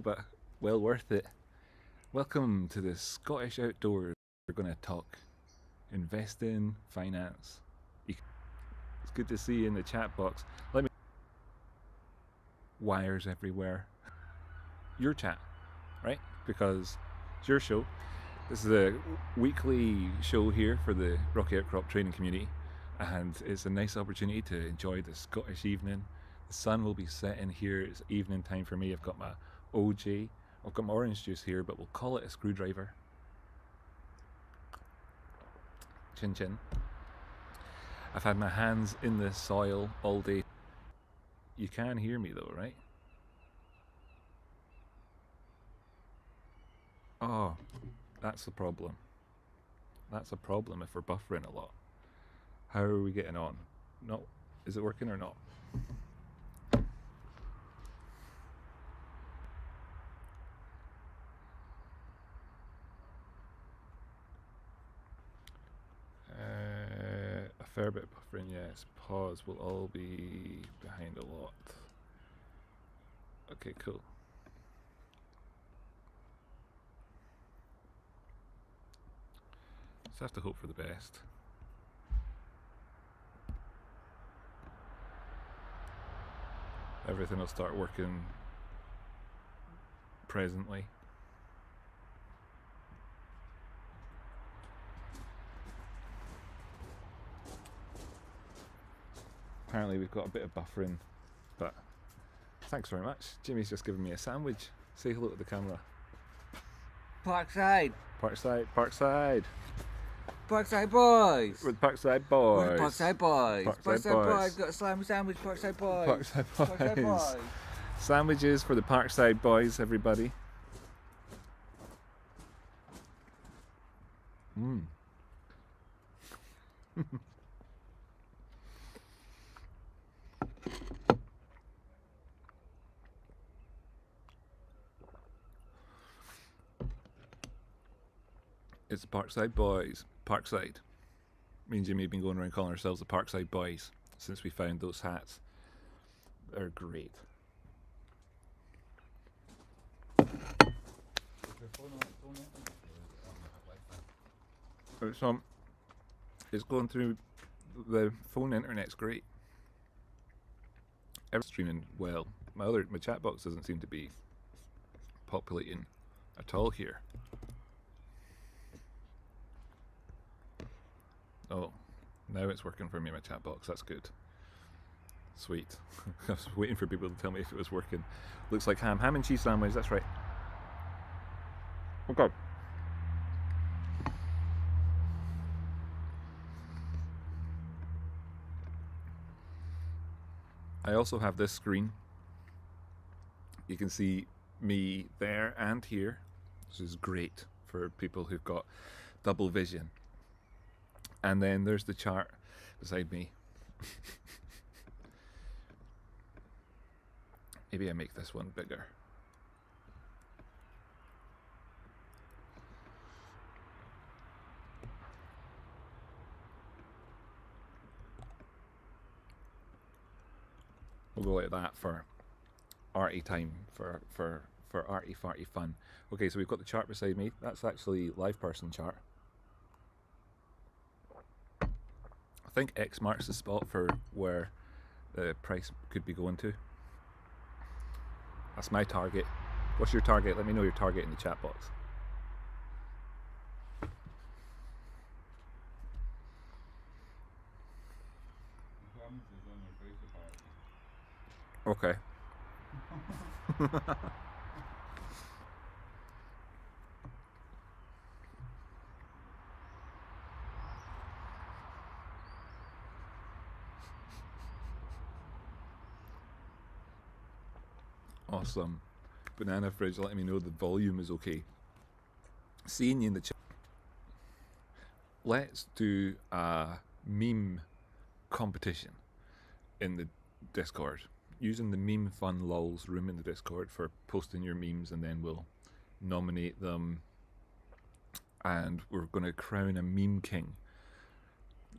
but well worth it. Welcome to the Scottish Outdoors. We're going to talk investing, finance. It's good to see you in the chat box. Let me wires everywhere. Your chat, right? Because it's your show. This is a weekly show here for the Rocky Outcrop training community, and it's a nice opportunity to enjoy the Scottish evening. The sun will be setting here. It's evening time for me. I've got my OJ. I've got my orange juice here, but we'll call it a screwdriver. Chin chin. I've had my hands in the soil all day. You can hear me though, right? Oh, that's the problem. That's a problem if we're buffering a lot. How are we getting on? No, is it working or not? A fair bit of buffering, yes. Pause will all be behind a lot. Okay, cool. Just have to hope for the best. Everything will start working presently. Apparently we've got a bit of buffering, but thanks very much. Jimmy's just given me a sandwich. Say hello to the camera. Parkside. Parkside, Parkside. Parkside boys. With Parkside boys. With Parkside boys. Parkside boys. Got a slimy sandwich. Parkside boys. Parkside boys. Parkside boys. Sandwiches for the Parkside boys, everybody. Mmm. It's the Parkside boys. Parkside. Me and Jimmy have been going around calling ourselves the Parkside boys since we found those hats. They're great. It's going through the phone internet's great. Everyone's streaming well. My chat box doesn't seem to be populating at all here. Oh, now it's working for me, my chat box. That's good. Sweet. I was waiting for people to tell me if it was working. Looks like ham and cheese sandwich. That's right. Okay. I also have this screen. You can see me there and here, which is great for people who've got double vision. And then there's the chart beside me. Maybe I make this one bigger. We'll go like that for arty time, for arty farty fun. Okay, so we've got the chart beside me. That's actually live person chart. I think X marks the spot for where the price could be going to. That's my target. What's your target? Let me know your target in the chat box. Okay. Awesome. Banana Fridge letting me know the volume is okay. Seeing you in the chat. Let's do a meme competition in the Discord. Using the meme fun lols room in the Discord for posting your memes, and then we'll nominate them and we're going to crown a meme king.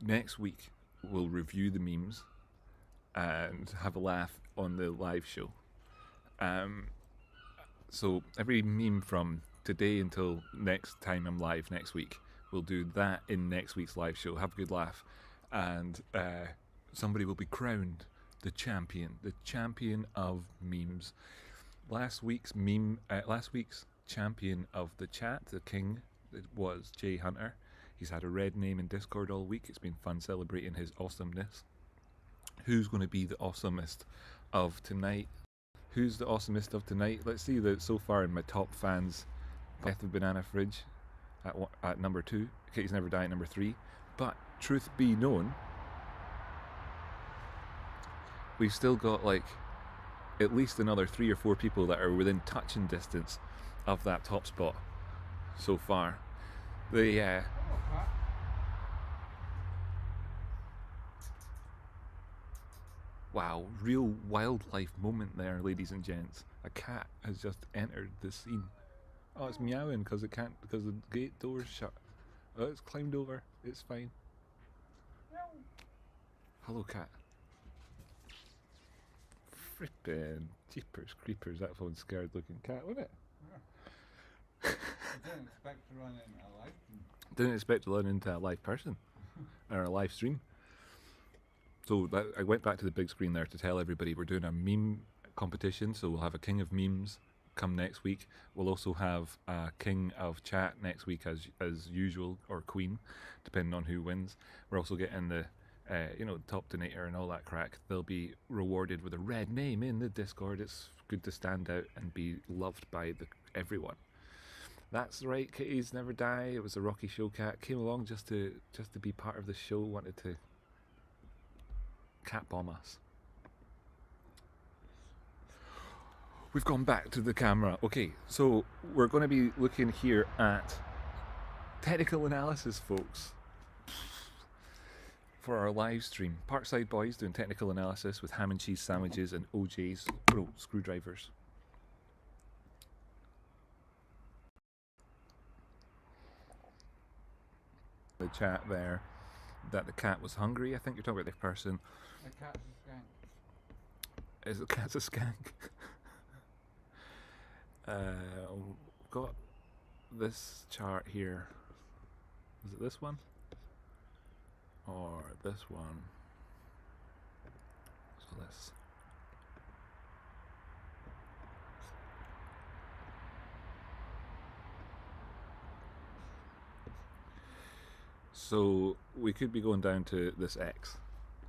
Next week we'll review the memes and have a laugh on the live show. So every meme from today until next time I'm live next week, we'll do that in next week's live show. Have a good laugh, and somebody will be crowned the champion of memes. Last week's champion of the chat, the king, was Jay Hunter. He's had a red name in Discord all week. It's been fun celebrating his awesomeness. Who's going to be the awesomest of tonight? Who's the awesomest of tonight? Let's see that so far in my top fans. Death of Banana Fridge at number 2. Kitty's Never Die at number 3. But truth be known, we've still got like at least another 3 or 4 people that are within touching distance of that top spot so far. Wow, real wildlife moment there, ladies and gents. A cat has just entered the scene. Oh, it's meowing because it can't, because the gate door's shut. Oh, it's climbed over. It's fine. Hello, cat. Frippin' jeepers creepers. That one's scared looking cat, wasn't it? I didn't expect to run into a live stream. Didn't expect to run into a live person or a live stream. So I went back to the big screen there to tell everybody we're doing a meme competition. So we'll have a king of memes come next week. We'll also have a king of chat next week as usual, or queen, depending on who wins. We're also getting the top donator and all that crack. They'll be rewarded with a red name in the Discord. It's good to stand out and be loved by everyone. That's right, Kitties Never Die. It was a Rocky Show cat. Came along just to be part of the show. Wanted to cat bomb us. We've gone back to the camera. Okay, so we're going to be looking here at technical analysis, folks, for our live stream. Parkside Boys doing technical analysis with ham and cheese sandwiches and OJ's screwdrivers. The chat there that the cat was hungry. I think you're talking about the person. The cat's a skank. Is the cat's a skank? Got this chart here. Is it this one? Or this one? So this. So we could be going down to this X.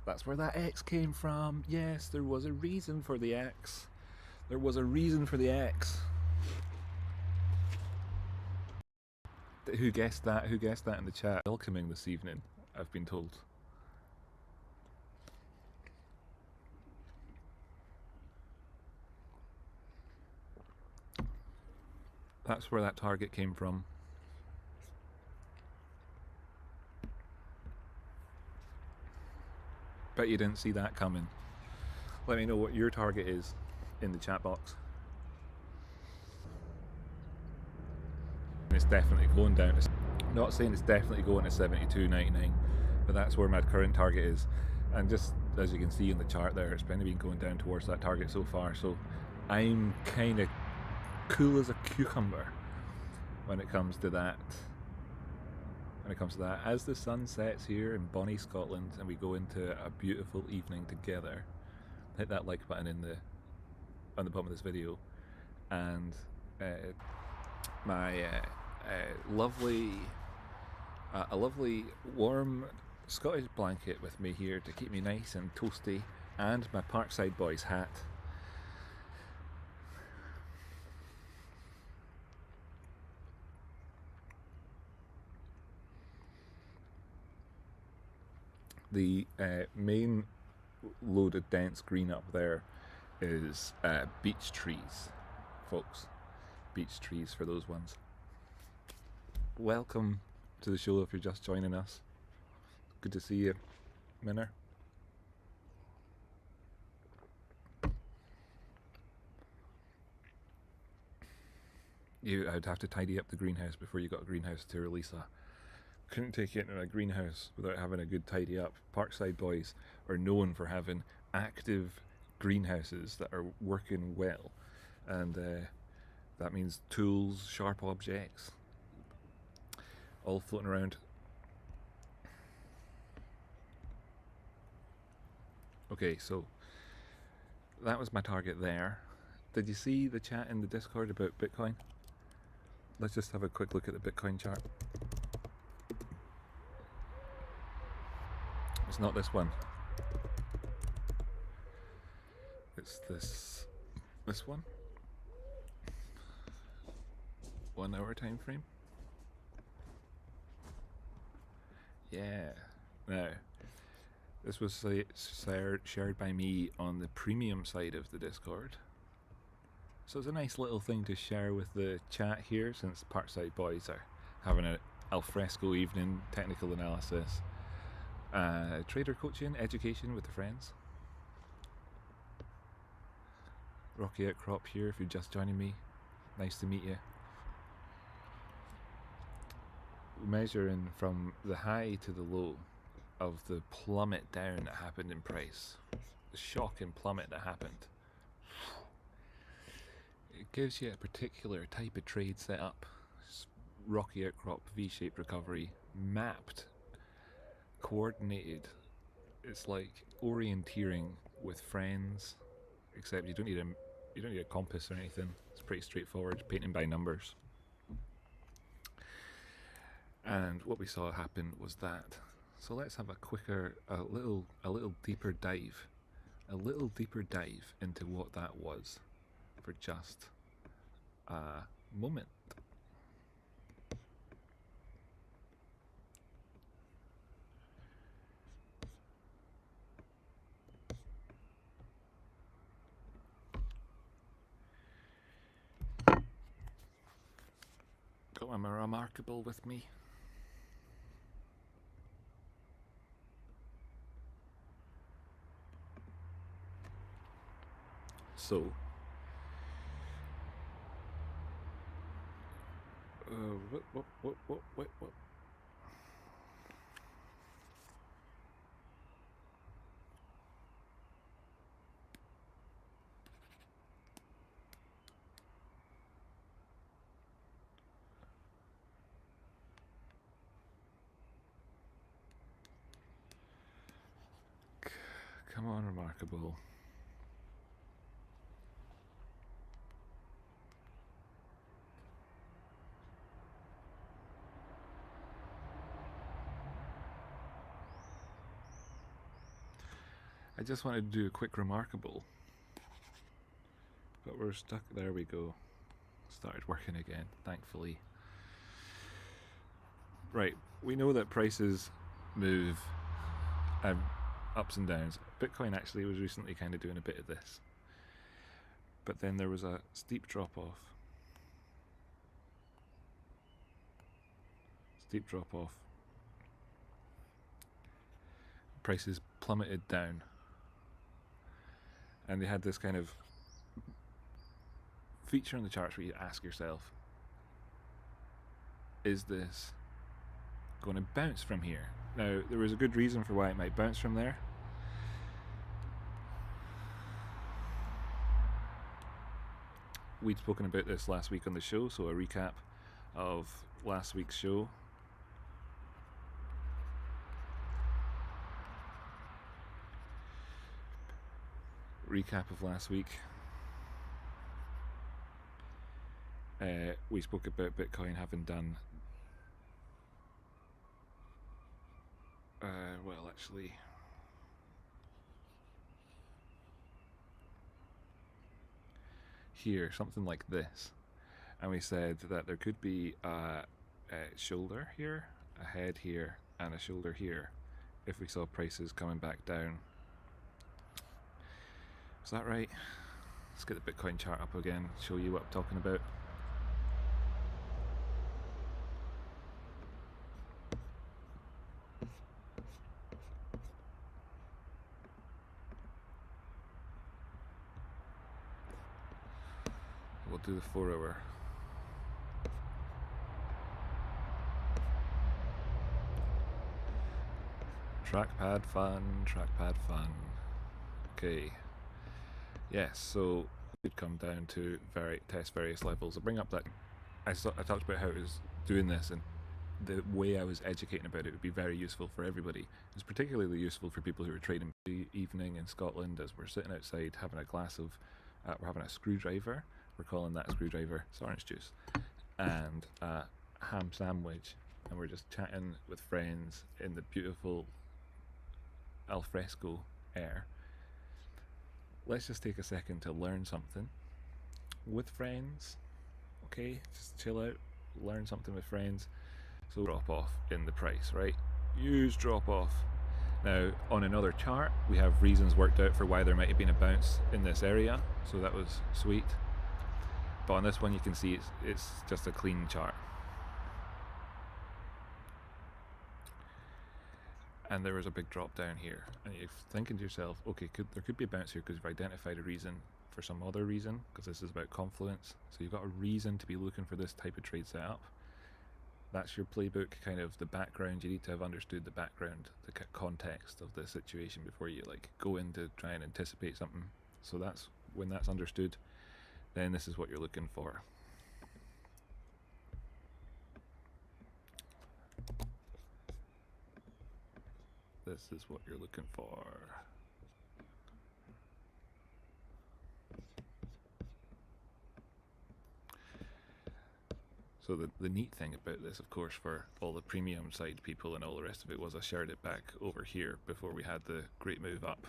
That's where that X came from. Yes, there was a reason for the X. There was a reason for the X. Who guessed that? Who guessed that in the chat? Welcoming this evening, I've been told. That's where that target came from. Bet you didn't see that coming. Let me know what your target is in the chat box. It's definitely going down to, not saying it's definitely going to 72.99, but that's where my current target is. And just as you can see in the chart there, it's been going down towards that target so far. So I'm kind of cool as a cucumber when it comes to that. As the sun sets here in bonny Scotland and we go into a beautiful evening together, hit that like button on the bottom of this video, and my a lovely warm Scottish blanket with me here to keep me nice and toasty, and my Parkside Boys hat. The main loaded dense green up there is beech trees, folks. Beech trees for those ones. Welcome to the show if you're just joining us. Good to see you, Minner. I'd have to tidy up the greenhouse before you got a greenhouse to release a. Couldn't take it in a greenhouse without having a good tidy up. Parkside Boys are known for having active greenhouses that are working well, and That means tools, sharp objects, all floating around. Okay, so that was my target there. Did you see the chat in the Discord about Bitcoin? Let's just have a quick look at the Bitcoin chart. It's not this one. It's this one. 1 hour time frame. Yeah. Now, this was shared by me on the premium side of the Discord. So it's a nice little thing to share with the chat here, since Parkside Boys are having an alfresco evening, technical analysis, trader coaching, education with the friends. Rocky Outcrop here if you're just joining me. Nice to meet you. Measuring from the high to the low of the plummet down that happened in price, the shocking plummet that happened, it gives you a particular type of trade setup. Rocky Outcrop V-shaped recovery, mapped, coordinated. It's like orienteering with friends, except you don't need a compass or anything. It's pretty straightforward, painting by numbers. And what we saw happen was that. So let's have a little deeper dive into what that was for just a moment. Got my remarkable with me. So, what? Come on, remarkable. I just wanted to do a quick remarkable, but we're stuck. There we go. Started working again, thankfully. Right, we know that prices move ups and downs. Bitcoin actually was recently kind of doing a bit of this, but then there was a steep drop off. Prices plummeted down, and they had this kind of feature on the charts where you ask yourself, is this going to bounce from here? Now, there was a good reason for why it might bounce from there. We'd spoken about this last week on the show, so a recap of last week's show. We spoke about Bitcoin having done well, actually, here, something like this, and we said that there could be a shoulder here, a head here, and a shoulder here if we saw prices coming back down. Is that right? Let's get the Bitcoin chart up again, show you what I'm talking about. We'll do the 4 hour. Trackpad fun. Okay. Yes, so Could come down to test various levels. I'll bring up that I talked about how it was doing this, and the way I was educating about it would be very useful for everybody. It's particularly useful for people who are trading the evening in Scotland as we're sitting outside having a glass of, we're having a screwdriver. We're calling that screwdriver, it's orange juice, and a ham sandwich, and we're just chatting with friends in the beautiful alfresco air. Let's just take a second to learn something with friends. Okay, just chill out, learn something with friends. So drop off in the price, right? Huge drop off. Now on another chart we have reasons worked out for why there might have been a bounce in this area, so that was sweet. But on this one you can see it's just a clean chart. And there was a big drop down here, and you're thinking to yourself, okay, there could be a bounce here because you've identified a reason for some other reason, because this is about confluence. So you've got a reason to be looking for this type of trade setup. That's your playbook, kind of the background. You need to have understood the background, the context of the situation before you like go in to try and anticipate something. So that's when that's understood, then this is what you're looking for. This is what you're looking for. So the neat thing about this, of course, for all the premium side people and all the rest of it, was I shared it back over here before we had the great move up.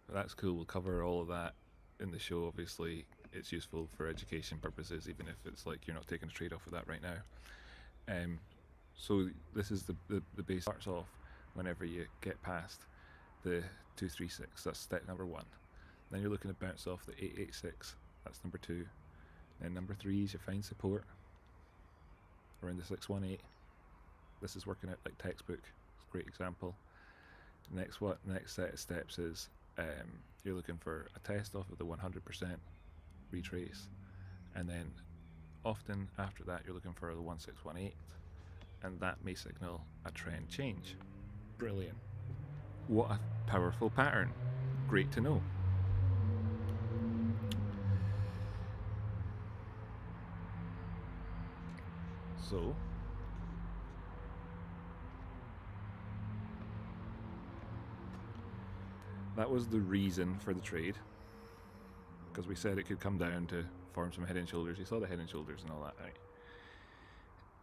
But that's cool. We'll cover all of that in the show. Obviously, it's useful for education purposes, even if it's like you're not taking a trade off of that right now. So this is the base. Starts off whenever you get past the 236. That's step number 1. Then you're looking to bounce off the 886. That's number 2. Then number 3 is you find support around the 618. This is working out like textbook. It's a great example. Next set of steps is you're looking for a test off of the 100% retrace, and then often after that you're looking for the 1618, and that may signal a trend change. Brilliant. What a powerful pattern. Great to know. So that was the reason for the trade, because we said it could come down to form some head and shoulders. You saw the head and shoulders and all that, right?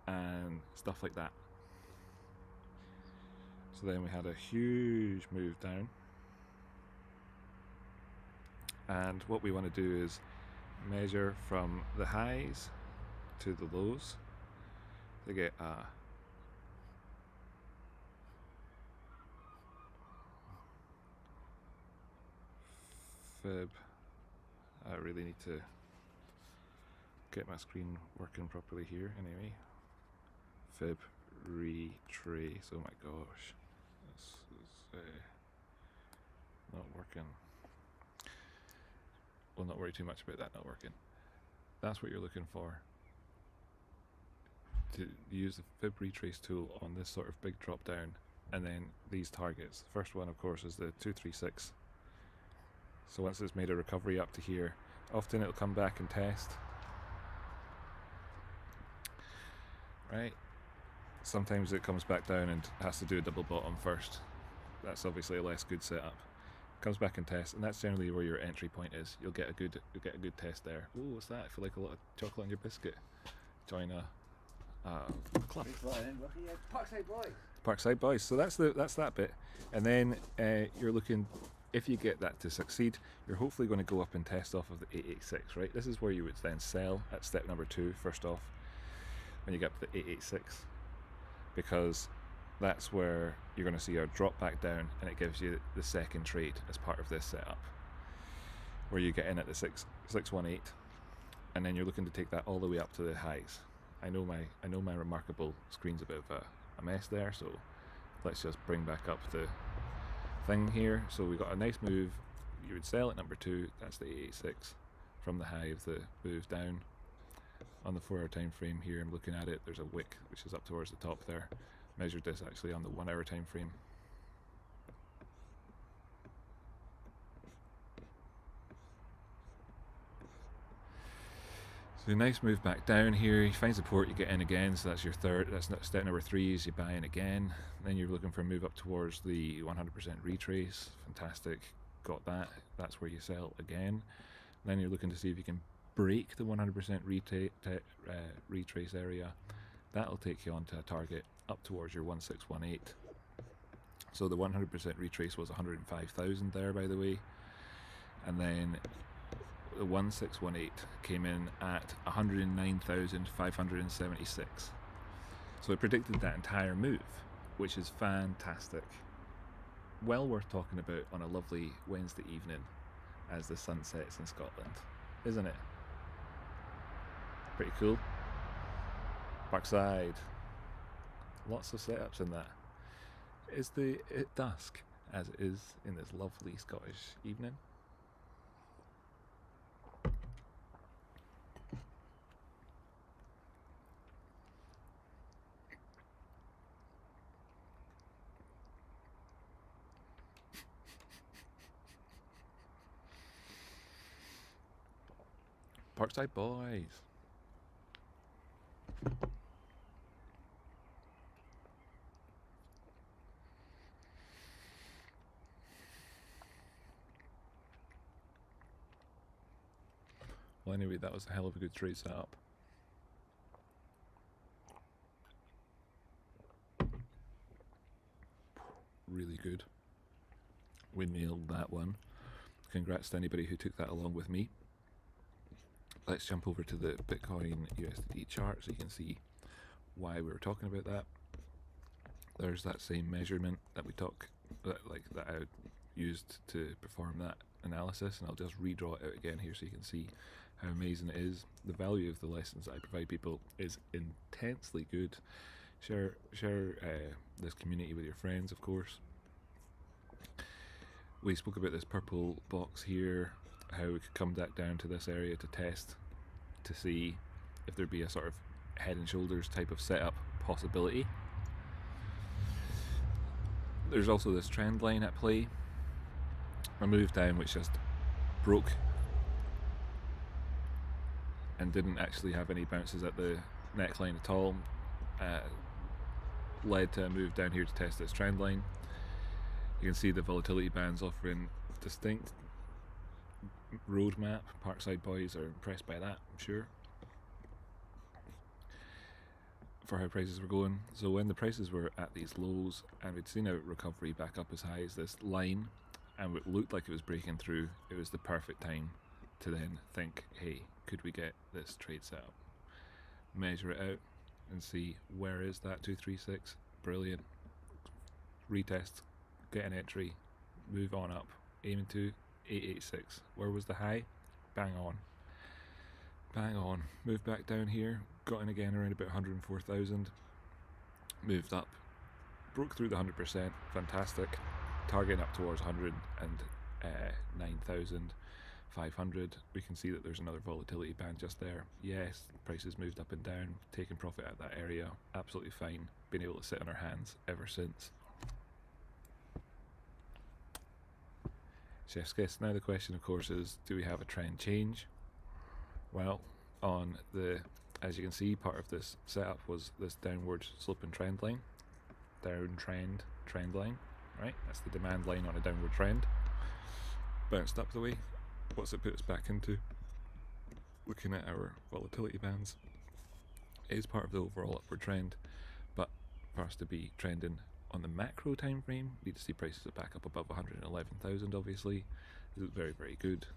And stuff like that. So then we had a huge move down, and what we want to do is measure from the highs to the lows to get a fib. I really need to get my screen working properly here. Anyway, fib retrace. Oh my gosh, this is not working. We'll not worry too much about that not working. That's what you're looking for, to use the fib retrace tool on this sort of big drop down, and then these targets. The first one, of course, is the 236. So once it's made a recovery up to here, often it'll come back and test, right? Sometimes it comes back down and has to do a double bottom first. That's obviously a less good setup. Comes back and tests, and that's generally where your entry point is. You'll get a good test there. Ooh, what's that? I feel like a lot of chocolate on your biscuit. Join a club. Parkside Boys. Parkside Boys. So that's that bit, and then you're looking. If you get that to succeed, you're hopefully going to go up and test off of the 886, right? This is where you would then sell at step number 2, first off, when you get up to the 886, because that's where you're going to see our drop back down, and it gives you the second trade as part of this setup, where you get in at the 618, and then you're looking to take that all the way up to the highs. I know my remarkable screen's a bit of a mess there, so let's just bring back up the thing here. So we got a nice move. You would sell at number 2. That's the 886 from the high of the move down. On the 4-hour time frame here, I'm looking at it. There's a wick which is up towards the top there. Measured this actually on the 1-hour time frame. So a nice move back down here. You find support, you get in again, so that's your third. That's step number 3 is you buy in again. Then you're looking for a move up towards the 100% retrace. Fantastic, got that. That's where you sell again. Then you're looking to see if you can break the 100% retrace area. That'll take you onto a target up towards your 1618. So the 100% retrace was 105,000 there, by the way. And then the 1618 came in at 109,576. So it predicted that entire move, which is fantastic. Well worth talking about on a lovely Wednesday evening as the sun sets in Scotland, isn't it? Pretty cool. Backside. Lots of setups in that. Is the dusk as it is in this lovely Scottish evening? Parkside boys. Well, anyway, that was a hell of a good trade setup. Really good. We nailed that one. Congrats to anybody who took that along with me. Let's jump over to the Bitcoin USD chart so you can see why we were talking about that. There's that same measurement that we that I used to perform that analysis, and I'll just redraw it out again here so you can see how amazing it is. The value of the lessons that I provide people is intensely good. Share this community with your friends, of course. We spoke about this purple box here, how we could come back down to this area to test to see if there'd be a sort of head and shoulders type of setup possibility. There's also this trend line at play. A move down which just broke and didn't actually have any bounces at the neckline at all, led to a move down here to test this trend line. You can see the volatility bands offering distinct roadmap. Parkside boys are impressed by that, I'm sure, for how prices were going. So when the prices were at these lows and we'd seen a recovery back up as high as this line and it looked like it was breaking through, it was the perfect time to then think, hey, could we get this trade set up? Measure it out and see where is that 236. Brilliant. Retest, get an entry, move on up, aiming to 886. Where was the high? Bang on. Bang on. Moved back down here, got in again around about 104,000. Moved up, broke through the 100%. Fantastic. Targeting up towards 109,500. We can see that there's another volatility band just there. Yes, prices moved up and down, taking profit at that area. Absolutely fine. Been able to sit on our hands ever since. Chef's kiss. Now the question, of course, is do we have a trend change? Well, as you can see, part of this setup was this downward sloping trend line. Downtrend trend line, right? That's the demand line on a downward trend. Bounced up the way. What's it put us back into? Looking at our volatility bands, it is part of the overall upward trend, but for us to be trending on the macro time frame, we need to see prices back up above 111,000. Obviously, this is very, very good,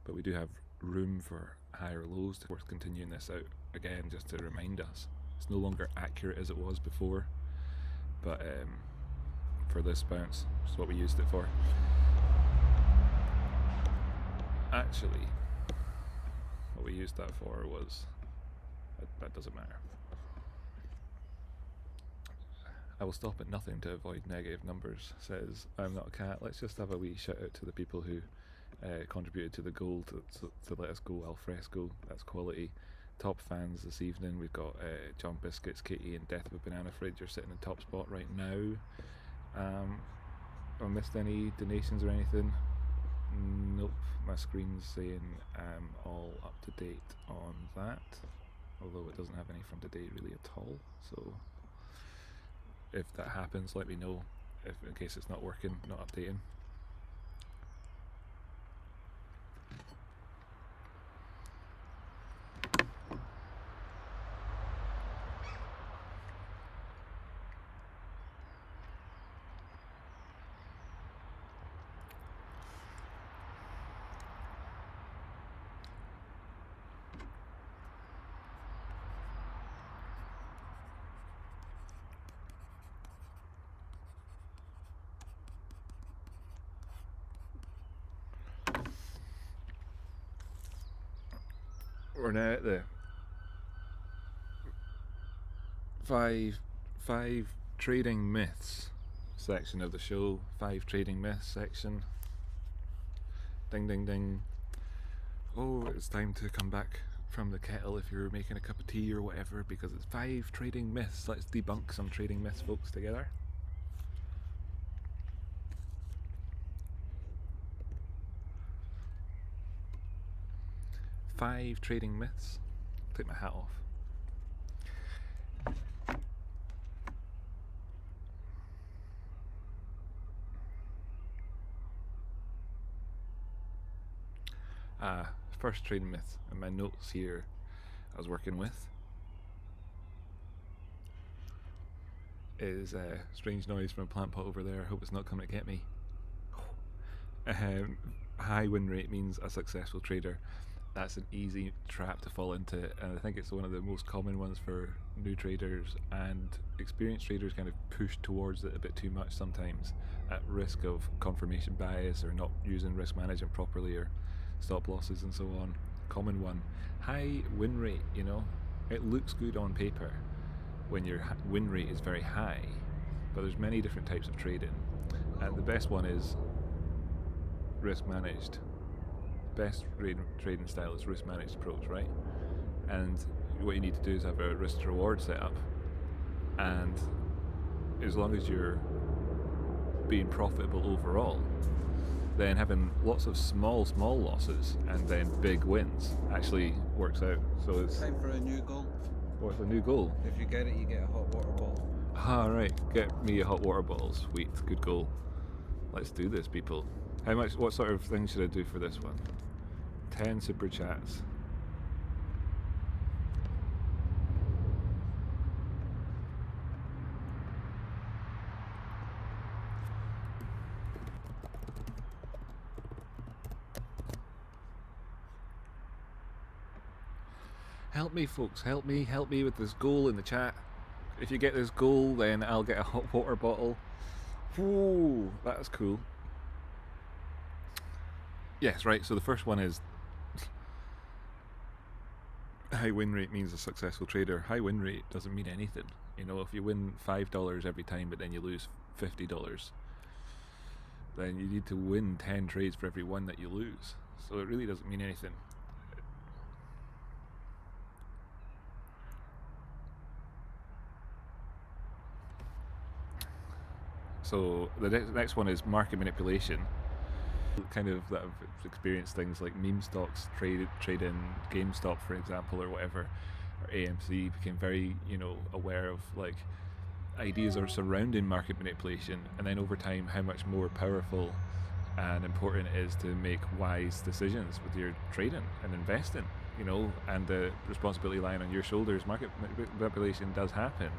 but we do have room for higher lows. It's worth continuing this out again just to remind us it's no longer accurate as it was before, but for this bounce, which is what we used it for. Actually, what we used that for was that doesn't matter. I will stop at nothing to avoid negative numbers, says I'm not a cat. Let's just have a wee shout out to the people who contributed to the goal to let us go al fresco. That's quality. Top fans this evening. We've got John Biscuits, Katie and Death of a Banana Fridge are sitting in top spot right now. I missed any donations or anything? Nope, my screen's saying I'm all up to date on that, although it doesn't have any from today really at all. So if that happens, let me know, if in case it's not working, not updating. We're now at the five trading myths section of the show. 5 trading myths section. Ding ding ding. Oh, it's time to come back from the kettle if you're making a cup of tea or whatever, because it's 5 trading myths. Let's debunk some trading myths, folks, together. Five trading myths. Take my hat off. First trading myth in my notes here I was working with is a strange noise from a plant pot over there. I hope it's not coming to get me. High win rate means a successful trader. That's an easy trap to fall into, and I think it's one of the most common ones for new traders, and experienced traders kind of push towards it a bit too much sometimes, at risk of confirmation bias or not using risk management properly or stop losses and so on. Common one. High win rate, you know, it looks good on paper when your win rate is very high, but there's many different types of trading, and the best one is risk managed. Best trading style is risk managed approach, right? And what you need to do is have a risk to reward setup, and as long as you're being profitable overall, then having lots of small losses and then big wins actually works out. So it's Time for a new goal. what's a new goal? If you get it, you get a hot water bottle. Ah, right, get me a hot water bottle. Sweet, good goal. Let's do this, people. How much? What sort of thing should I do for this one? 10 super chats. Help me, folks, help me with this goal in the chat. If you get this goal, then I'll get a hot water bottle. Whoa, that's cool. Yes, right, so the first one is high win rate means a successful trader. High win rate doesn't mean anything. You know, if you win $5 every time but then you lose $50, then you need to win 10 trades for every one that you lose. So it really doesn't mean anything. So the next one is market manipulation. Kind of that I've experienced things like meme stocks trade in GameStop, for example, or whatever, or AMC, became very, you know, aware of like ideas are surrounding market manipulation, and then over time how much more powerful and important it is to make wise decisions with your trading and investing, you know, and the responsibility lying on your shoulders. Market manipulation does happen,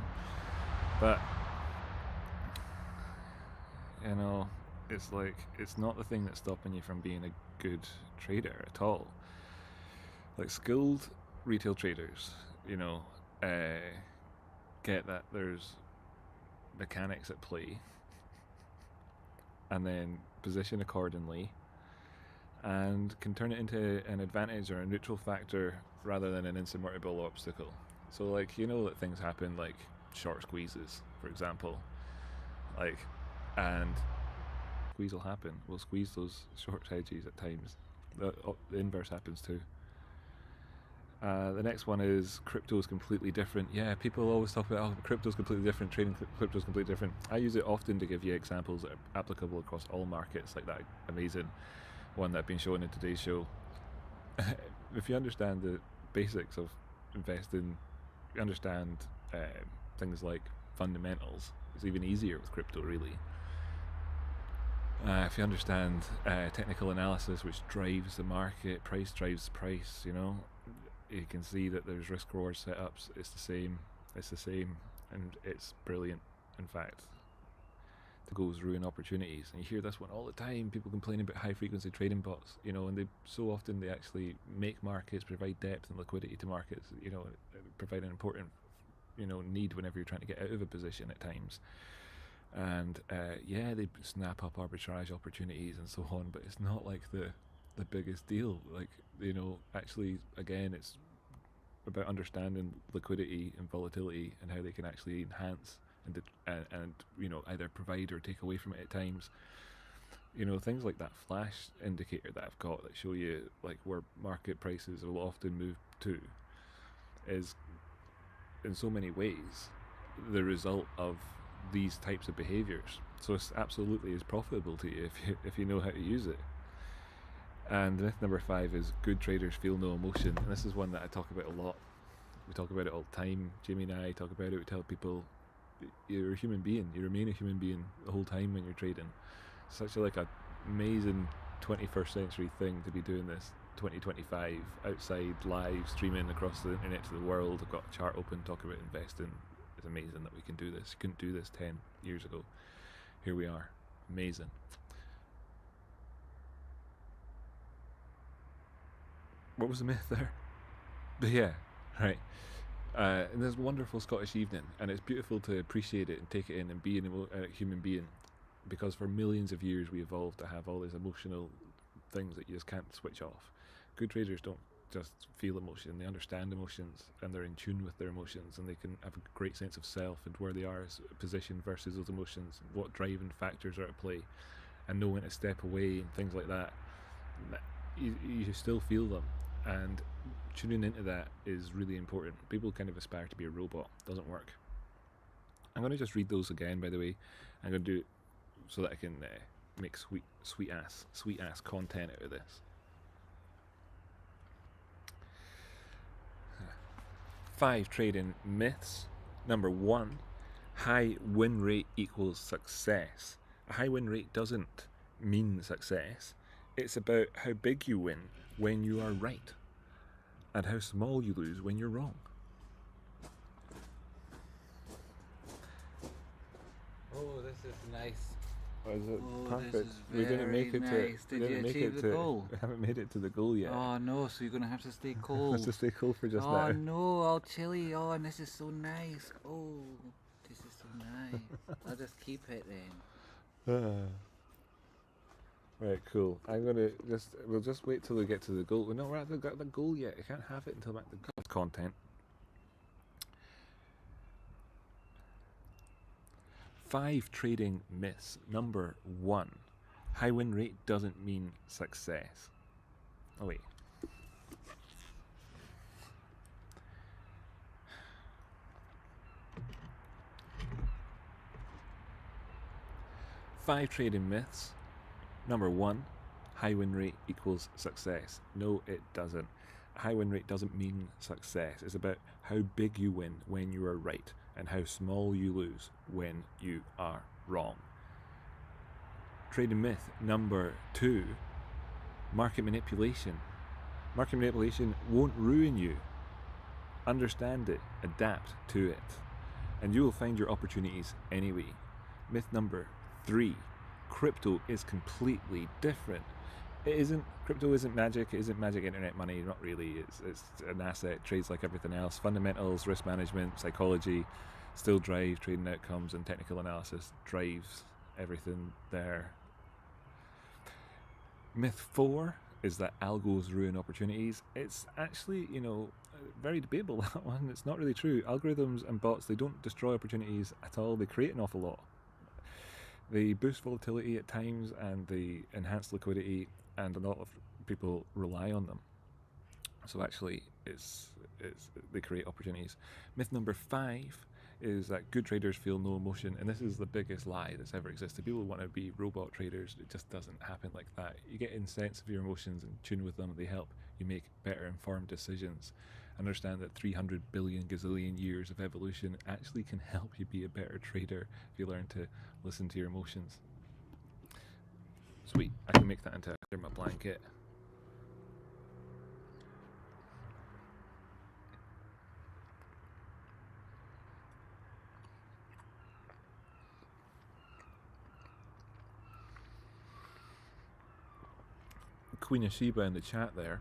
but you know, it's like, it's not the thing that's stopping you from being a good trader at all. Like skilled retail traders, you know, get that there's mechanics at play, and then position accordingly, and can turn it into an advantage or a neutral factor rather than an insurmountable obstacle. So like, you know that things happen like short squeezes, for example, like, and squeeze will happen. We'll squeeze those short hedges at times. The inverse happens too. The next one is crypto is completely different. Yeah, people always talk about, oh, crypto's completely different, trading crypto's completely different. I use it often to give you examples that are applicable across all markets, like that amazing one that I've been showing in today's show. If you understand the basics of investing, you understand things like fundamentals, it's even easier with crypto, really. If you understand technical analysis, which drives the market, price drives price, you can see that there's risk reward setups. It's the same, and it's brilliant. In fact, the goals ruin opportunities, and you hear this one all the time. People complaining about high frequency trading bots, and they so often they actually make markets, provide depth and liquidity to markets, provide an important need whenever you're trying to get out of a position at times. And they snap up arbitrage opportunities and so on, but it's not like the biggest deal. Like, actually, again, it's about understanding liquidity and volatility and how they can actually enhance and either provide or take away from it at times. Things like that flash indicator that I've got that show you like where market prices will often move to is in so many ways the result of these types of behaviors. So it's absolutely is profitable to you if you know how to use it. And myth number 5 is good traders feel no emotion, and this is one that I talk about a lot. We talk about it all the time. Jamie and I talk about it. We tell people you're a human being. You remain a human being the whole time when you're trading. It's such a amazing 21st century thing to be doing this 2025 outside live streaming across the internet to the world. I've got a chart open talking about investing. It's amazing that we can do this. You couldn't do this 10 years ago. Here we are. Amazing. What was the myth there? But yeah, right. And there's a wonderful Scottish evening, and it's beautiful to appreciate it and take it in and be a human being, because for millions of years we evolved to have all these emotional things that you just can't switch off. Good traders don't just feel emotion, they understand emotions and they're in tune with their emotions, and they can have a great sense of self and where they are as positioned versus those emotions, what driving factors are at play, and know when to step away and things like that. You still feel them, and tuning into that is really important. People kind of aspire to be a robot. Doesn't work. I'm going to just read those again, by the way. I'm going to do it so that I can make sweet ass content out of this. 5 trading myths. Number 1, high win rate equals success. A high win rate doesn't mean success. It's about how big you win when you are right, and how small you lose when you're wrong. Oh, this is nice. Oh, is it perfect? This is We didn't make it nice. to. Did you achieve the goal? We haven't made it to the goal yet. Oh no, so you're gonna have to stay cold. Let's just stay cool for just oh now. no, all chilly. Oh, and this is so nice. Oh, this is so nice. I'll just keep it then. Right, cool. We'll just wait till we get to the goal. We're not at the goal yet. I can't have it until I'm at the goal. Content. 5 trading myths. Number 1, high win rate doesn't mean success. Oh wait. Five trading myths. Number 1, high win rate equals success. No, it doesn't. A high win rate doesn't mean success. It's about how big you win when you are right, and how small you lose when you are wrong. Trading myth number 2, market manipulation. Market manipulation won't ruin you. Understand it, adapt to it, and you will find your opportunities anyway. Myth number 3, crypto is completely different. Crypto isn't magic. It isn't magic internet money. Not really. It's an asset. Trades like everything else. Fundamentals, risk management, psychology still drive trading outcomes, and technical analysis drives everything there. Myth 4 is that algos ruin opportunities. It's actually, very debatable, that one. It's not really true. Algorithms and bots, they don't destroy opportunities at all. They create an awful lot. They boost volatility at times, and they enhance liquidity, and a lot of people rely on them. So actually, they create opportunities. Myth number 5 is that good traders feel no emotion, and this is the biggest lie that's ever existed. People want to be robot traders. It just doesn't happen like that. You get in sense of your emotions and tune with them. They help you make better informed decisions. Understand that 300 billion gazillion years of evolution actually can help you be a better trader if you learn to listen to your emotions. Sweet, I can make that into my blanket. Queen of Sheba in the chat there.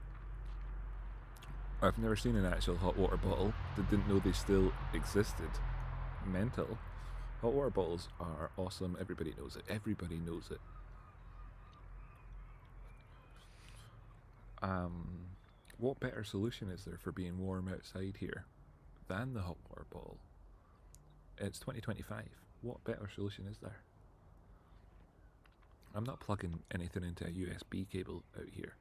I've never seen an actual hot water bottle. Didn't know they still existed. Mental. Hot water bottles are awesome. Everybody knows it. Everybody knows it. What better solution is there for being warm outside here than the hot water bottle? It's 2025. What better solution is there? I'm not plugging anything into a USB cable out here.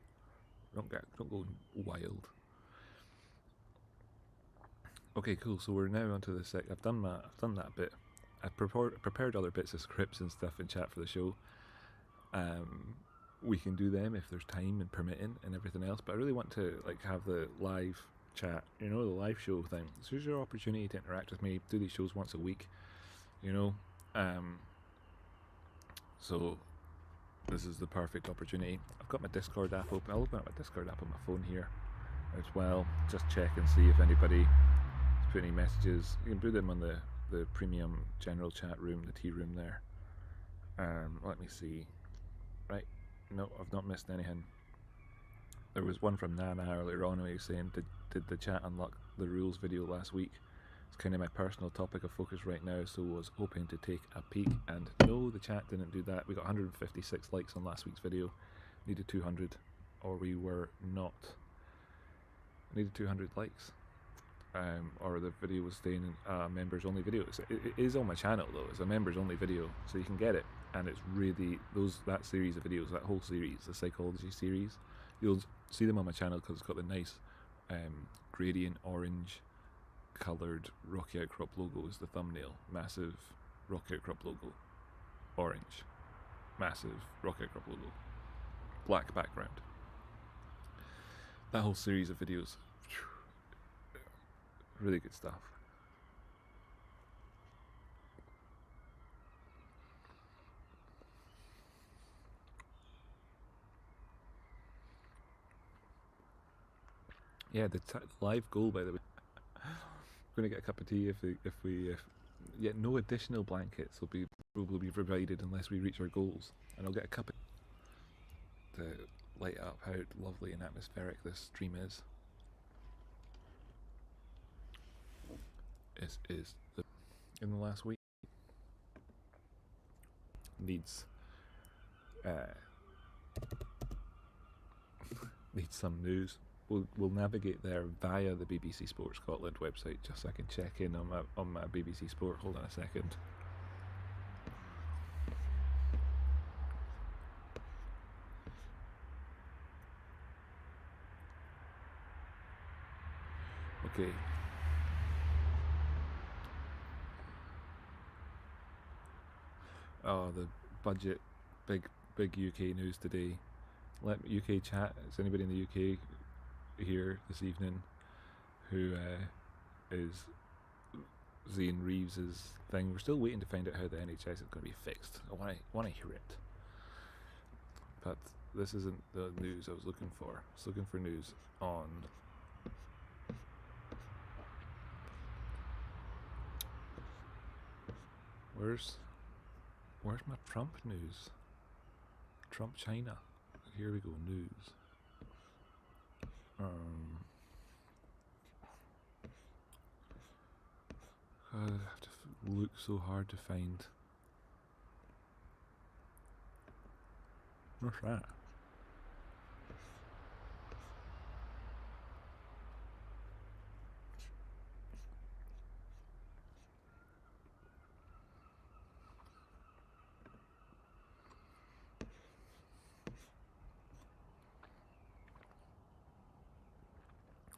Don't go wild. Okay, cool. So we're now onto the sec. I've done that bit. I've prepared other bits of scripts and stuff in chat for the show. We can do them if there's time and permitting and everything else. But I really want to like have the live chat, the live show thing. So here's your opportunity to interact with me. Do these shows once a week, So this is the perfect opportunity. I've got my Discord app open. I'll open up my Discord app on my phone here as well. Just check and see if anybody has put any messages. You can put them on the premium general chat room, the tea room there. Let me see. Right. No, I've not missed anything. There was one from Nana earlier on who was saying, did the chat unlock the rules video last week? It's kind of my personal topic of focus right now, so was hoping to take a peek. And no, the chat didn't do that. We got 156 likes on last week's video. Needed 200, or we were not. Needed 200 likes. Or the video was staying in members only video. It is on my channel though. It's a members only video, so you can get it. And it's really that series of videos, that whole series, the psychology series. You'll see them on my channel because it's got the nice gradient orange coloured Rocky Outcrop logo as the thumbnail. Massive Rocky Outcrop logo. Orange. Massive Rocky Outcrop logo. Black background. That whole series of videos. Really good stuff. Yeah, the live goal, by the way. We're gonna get a cup of tea if we no additional blankets will be provided unless we reach our goals, and I'll get a cup of to light up how lovely and atmospheric this stream is. Is in the last week needs some news. We'll navigate there via the BBC Sport Scotland website, just so I can check in on my BBC Sport. Hold on a second. Okay. Oh, the budget, big UK news today. Let UK chat. Is anybody in the UK here this evening who is Zian Reeves's thing? We're still waiting to find out how the NHS is going to be fixed. I want to hear it, but this isn't the news I was looking for. I was looking for news on where's my Trump news? Trump China. Here we go. News. I have to look so hard to find. What's that?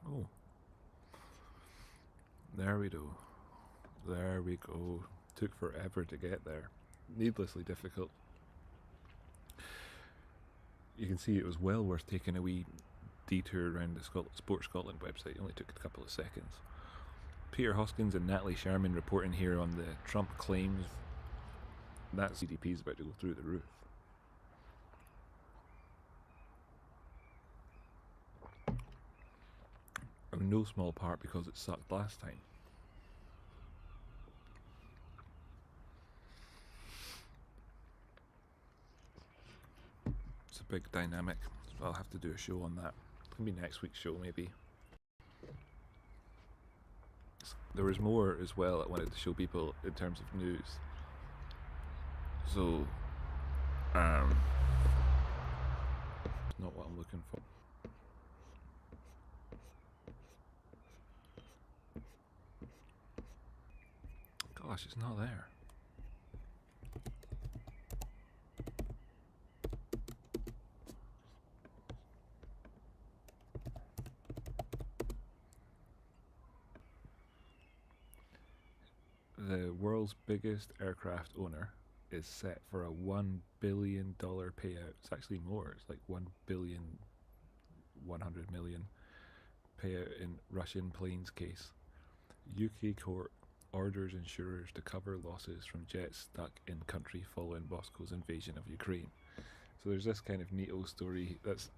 Oh, there we go. There we go. Took forever to get there. Needlessly difficult. You can see it was well worth taking a wee detour around the Sports Scotland website. It only took a couple of seconds. Peter Hoskins and Natalie Sherman reporting here on the Trump claims that GDP is about to go through the roof. In no small part because it sucked last time. It's a big dynamic, so I'll have to do a show on that. It can be next week's show maybe. There was more as well I wanted to show people in terms of news. So, not what I'm looking for. Gosh, it's not there. The world's biggest aircraft owner is set for a $1 billion payout. It's actually more. It's like 1,100,000,000 payout in Russian planes case. UK court orders insurers to cover losses from jets stuck in country following Moscow's invasion of Ukraine. So there's this kind of neato story that's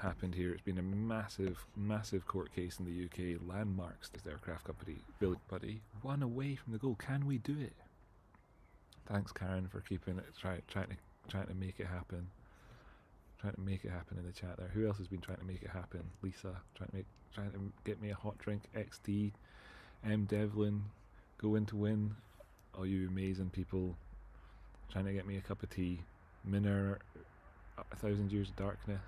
happened here. It's been a massive court case in the UK. Landmarks, this aircraft company, buddy, one away from the goal. Can we do it? Thanks, Karen, for keeping it, trying to make it happen. Trying to make it happen in the chat there. Who else has been trying to make it happen? Lisa, trying to get me a hot drink. XD, M Devlin, go in to win. All you amazing people trying to get me a cup of tea. Minner, 1,000 Years of Darkness,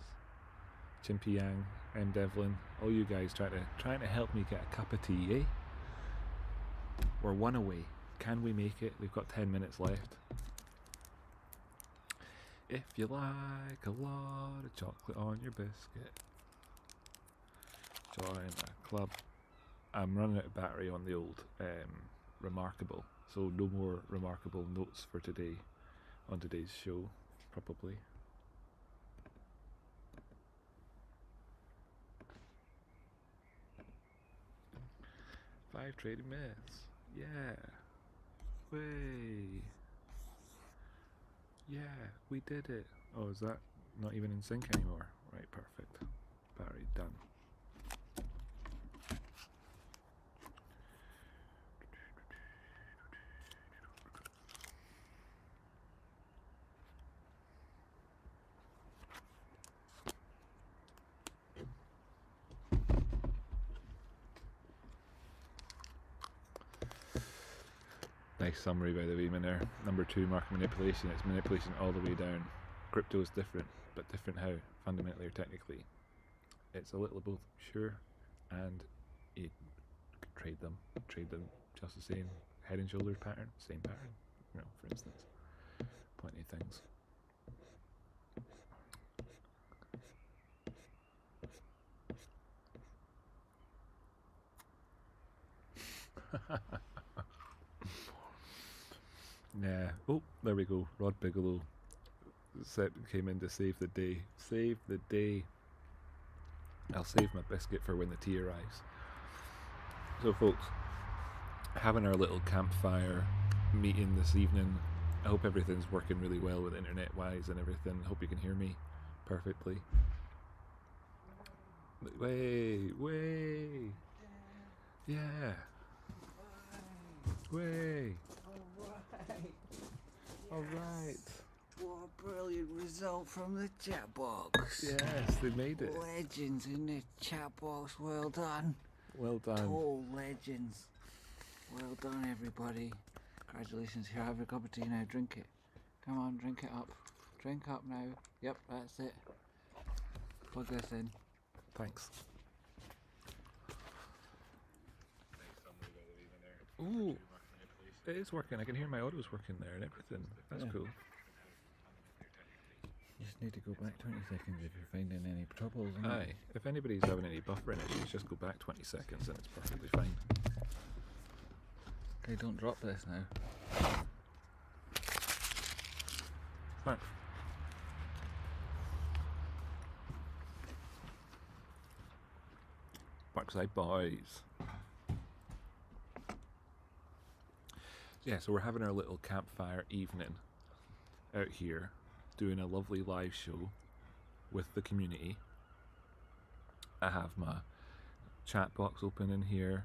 Chimpy Yang, M Devlin, all you guys trying to help me get a cup of tea, eh? We're one away. Can we make it? We've got 10 minutes left. If you like a lot of chocolate on your biscuit, join a club. I'm running out of battery on the old Remarkable, so no more Remarkable notes for today on today's show, probably. 5 trading minutes. Yeah. Way. Yeah, we did it. Oh, is that not even in sync anymore? Right, perfect. Battery done. Nice summary by the way, Minner. Number 2, market manipulation. It's manipulation all the way down. Crypto is different, but different how? Fundamentally or technically? It's a little of both, sure. And you could trade them just the same. Head and shoulders pattern, same pattern. You know, for instance, plenty of things. Yeah. Oh, there we go. Rod Bigelow came in to save the day. Save the day. I'll save my biscuit for when the tea arrives. So, folks, having our little campfire meeting this evening. I hope everything's working really well with internet-wise and everything. Hope you can hear me perfectly. Way. Yeah. Way. Alright. What a brilliant result from the chat box. Yes, they made it. Legends in the chat box. Well done. Well done. Total legends. Well done, everybody. Congratulations. Here, have a cup of tea now. Drink it. Come on, drink it up. Drink up now. Yep, that's it. Plug this in. Thanks. Ooh, it is working. I can hear my audios working there and everything. That's cool. You just need to go back 20 seconds if you're finding any troubles. Aye, if anybody's having any buffering issues, just go back 20 seconds and it's perfectly fine. Okay, don't drop this now. Thanks. Backside boys. Yeah, so we're having our little campfire evening out here, doing a lovely live show with the community. I have my chat box open in here.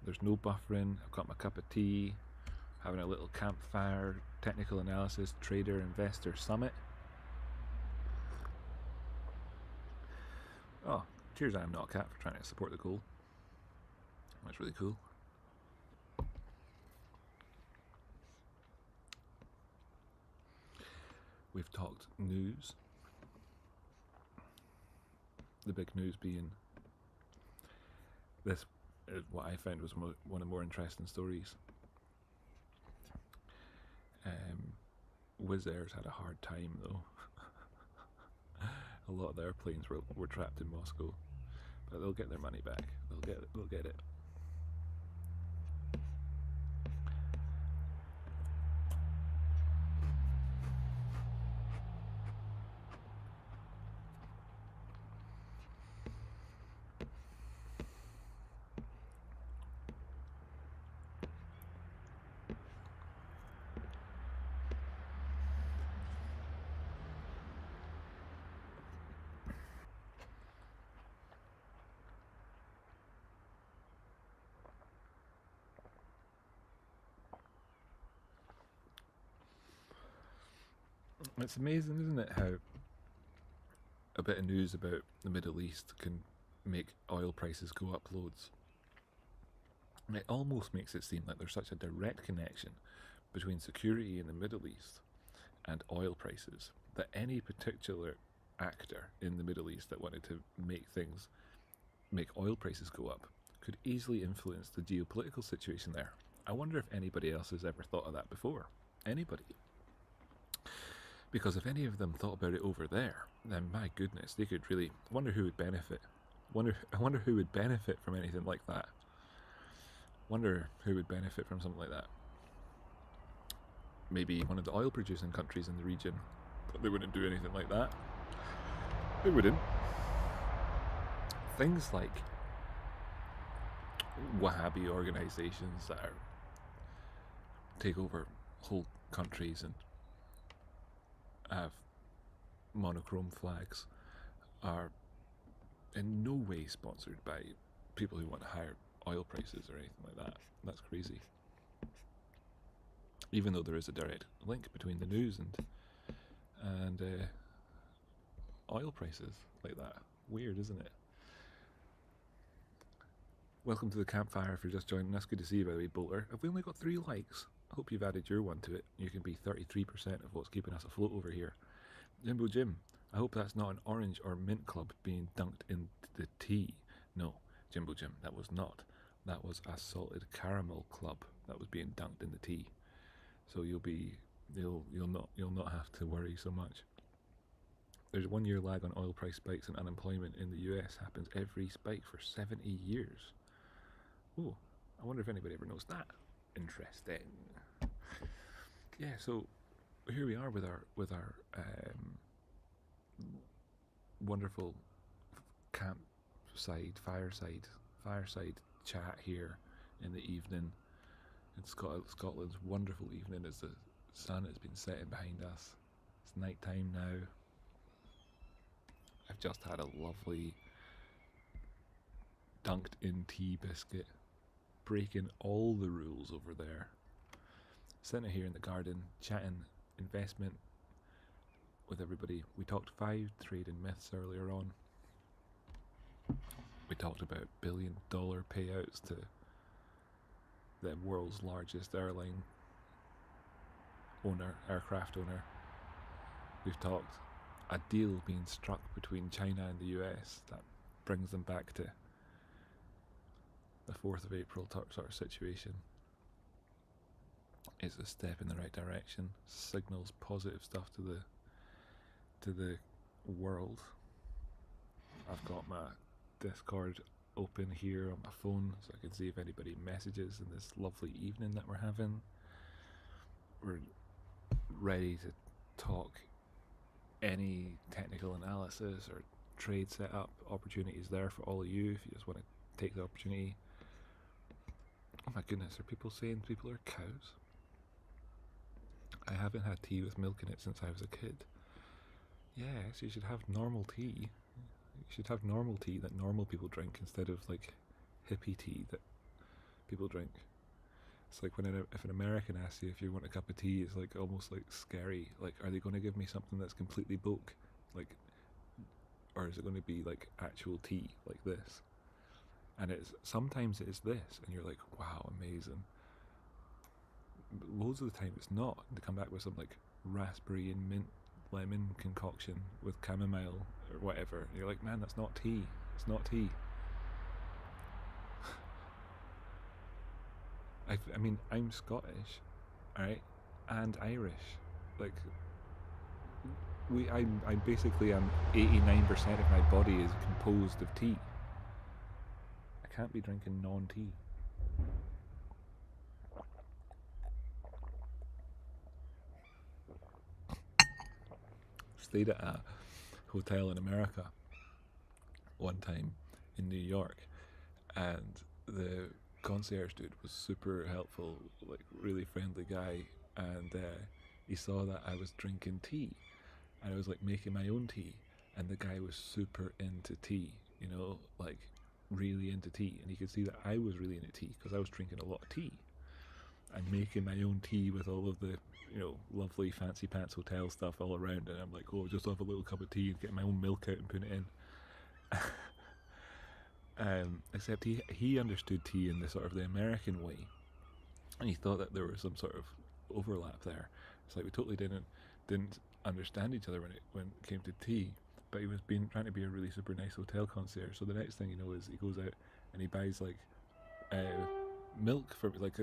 There's no buffering. I've got my cup of tea. Having a little campfire technical analysis trader investor summit. Oh, cheers, I'm not a cat for trying to support the goal. That's really cool. We've talked news. The big news being this is what I found was one of the more interesting stories. Wizz Air's had a hard time though. A lot of their planes were trapped in Moscow, but they'll get their money back. They'll get it. It's amazing, isn't it, how a bit of news about the Middle East can make oil prices go up loads. It almost makes it seem like there's such a direct connection between security in the Middle East and oil prices that any particular actor in the Middle East that wanted to make oil prices go up could easily influence the geopolitical situation there. I wonder if anybody else has ever thought of that before. Anybody? Because if any of them thought about it over there, then my goodness, they could really wonder who would benefit. I wonder who would benefit from anything like that. Wonder who would benefit from something like that. Maybe one of the oil producing countries in the region, but they wouldn't do anything like that. They wouldn't. Things like Wahhabi organisations that take over whole countries and have monochrome flags are in no way sponsored by people who want higher oil prices or anything like that. That's crazy. Even though there is a direct link between the news and oil prices like that. Weird, isn't it? Welcome to the campfire if you're just joining us. Good to see you, by the way, Bolter. Have we only got 3 likes? I hope you've added your one to it. You can be 33% of what's keeping us afloat over here. Jimbo Jim, I hope that's not an orange or mint club being dunked in the tea. No, Jimbo Jim, that was not. That was a salted caramel club that was being dunked in the tea. So you'll not have to worry so much. There's a 1 year lag on oil price spikes, and unemployment in the US happens every spike for 70 years. Oh, I wonder if anybody ever knows that. Interesting. Yeah, so here we are with our wonderful campside fireside chat here in the evening. It's Scotland's wonderful evening as the sun has been setting behind us. It's night time now. I've just had a lovely dunked in tea biscuit, breaking all the rules over there. Sitting here in the garden, chatting investment with everybody. We talked 5 trading myths earlier on. We talked about $1 billion payouts to the world's largest aircraft owner. We've talked a deal being struck between China and the US that brings them back to the 4th of April sort of situation. It's a step in the right direction, signals positive stuff to the world. I've got my Discord open here on my phone so I can see if anybody messages in this lovely evening that we're having. We're ready to talk any technical analysis or trade setup opportunities there for all of you if you just want to take the opportunity. Oh my goodness, are people saying people are cows? I haven't had tea with milk in it since I was a kid. Yes, you should have normal tea. You should have normal tea that normal people drink instead of like hippie tea that people drink. It's like if an American asks you if you want a cup of tea, it's like almost like scary. Like, are they going to give me something that's completely bulk, like, or is it going to be like actual tea like this? And sometimes it's this, and you're like, wow, amazing. But loads of the time it's not. They come back with some like raspberry and mint lemon concoction with chamomile or whatever. And you're like, man, that's not tea. It's not tea. I mean, I'm Scottish, alright, and Irish. Like, I basically am 89% of my body is composed of tea. I can't be drinking non-tea. Stayed at a hotel in America one time in New York, and the concierge dude was super helpful, like really friendly guy, and he saw that I was drinking tea, and I was like making my own tea, and the guy was super into tea, you know, like really into tea, and he could see that I was really into tea because I was drinking a lot of tea and making my own tea with all of the, you know, lovely fancy pants hotel stuff all around, and I'm like, oh, just have a little cup of tea and get my own milk out and put it in. Except he understood tea in the sort of the American way, and he thought that there was some sort of overlap there. It's like we totally didn't understand each other when it came to tea. But he was trying to be a really super nice hotel concierge. So the next thing you know is he goes out and he buys like milk for like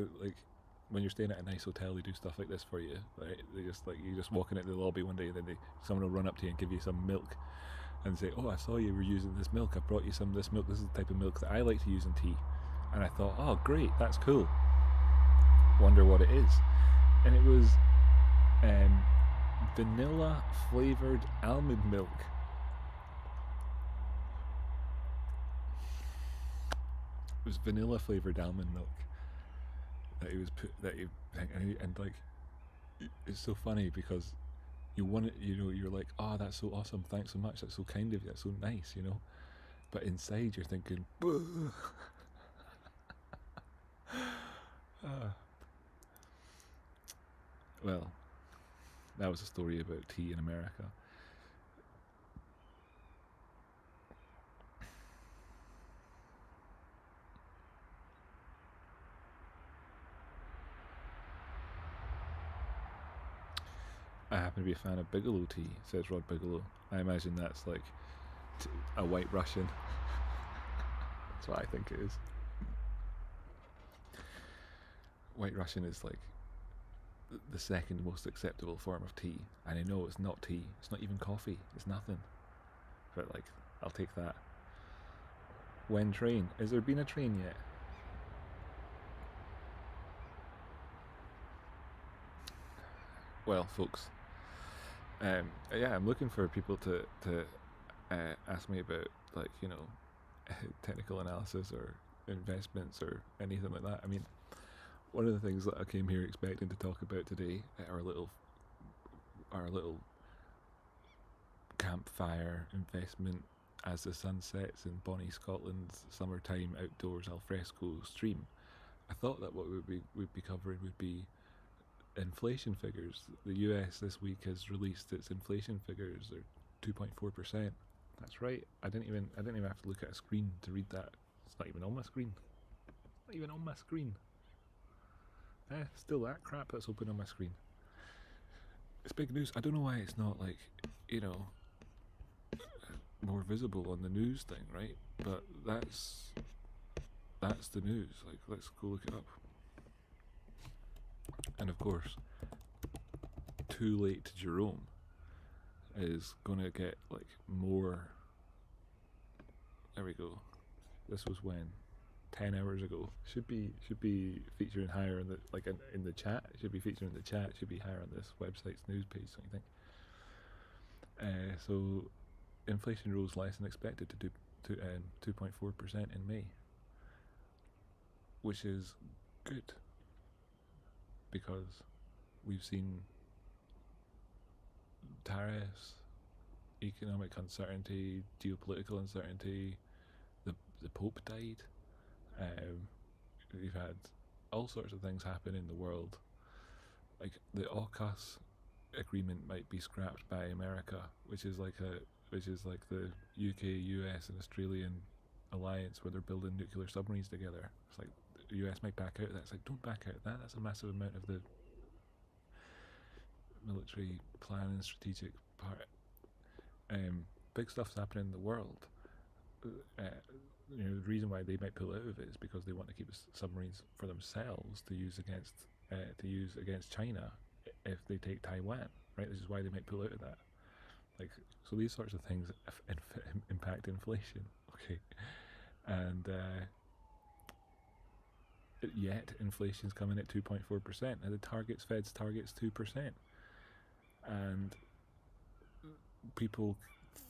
when you're staying at a nice hotel, they do stuff like this for you. Right? They just like you just walk into the lobby one day and then someone will run up to you and give you some milk and say, oh, I saw you were using this milk, I brought you some of this milk, this is the type of milk that I like to use in tea. And I thought, oh great, that's cool, wonder what it is. And it was vanilla flavoured almond milk. It was vanilla flavoured almond milk that he was and like, it's so funny because you want it, you know, you're like, oh, that's so awesome, thanks so much, that's so kind of you, that's so nice, you know. But inside you're thinking, well, that was a story about tea in America. I happen to be a fan of Bigelow tea, says Rod Bigelow. I imagine that's like a White Russian. That's what I think it is. White Russian is like the second most acceptable form of tea. And I know it's not tea, it's not even coffee, it's nothing. But like, I'll take that. When train? Has there been a train yet? Well, folks, yeah, I'm looking for people to ask me about, like, you know, technical analysis or investments or anything like that. I mean, one of the things that I came here expecting to talk about today at our little campfire investment as the sun sets in bonnie Scotland's summertime outdoors alfresco stream. I thought that what we'd be covering would be inflation figures. The US this week has released its inflation figures. They're 2.4%. That's right. I didn't even have to look at a screen to read that. It's not even on my screen. Not even on my screen. Still that crap that's open on my screen. It's big news. I don't know why it's not, like, you know, more visible on the news thing, right? But that's the news. Like, let's go look it up. And of course, Too Late Jerome is gonna get like more. There we go. This was when 10 hours ago. Should be featuring higher in the in the chat. It should be featuring in the chat. It should be higher on this website's news page. Don't you think? So inflation rose less than expected to 2.4% in May, which is good because we've seen tariffs, economic uncertainty, geopolitical uncertainty. The Pope died. We've had all sorts of things happen in the world. Like the AUKUS agreement might be scrapped by America, which is like the UK, US, and Australian alliance where they're building nuclear submarines together. It's like the US might back out of that. It's like, don't back out of that. That's a massive amount of the military plan and strategic part. Big stuff's happening in the world. The reason why they might pull out of it is because they want to keep submarines for themselves to use against China if they take Taiwan. Right. This is why they might pull out of that. Like, so these sorts of things impact inflation. Okay, and yet inflation's coming at 2.4%, and the Fed's target's 2%, and people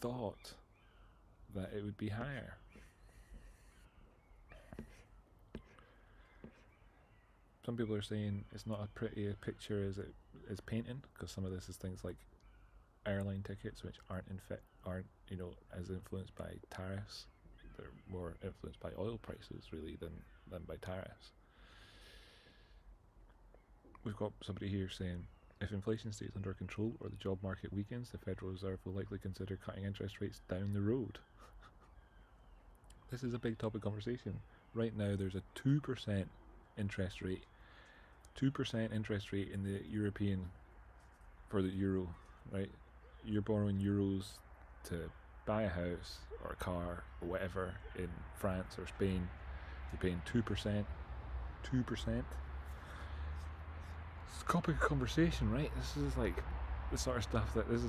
thought that it would be higher. Some people are saying it's not as pretty a picture as it is painting, because some of this is things like airline tickets, which aren't as influenced by tariffs. They're more influenced by oil prices really than by tariffs. We've got somebody here saying, if inflation stays under control or the job market weakens, the Federal Reserve will likely consider cutting interest rates down the road. This is a big topic conversation. Right now there's a 2% interest rate. 2% interest rate in the European, for the euro, right? You're borrowing euros to buy a house or a car or whatever in France or Spain. You're paying 2%. 2%. It's a topic of conversation, right? This is like the sort of stuff that the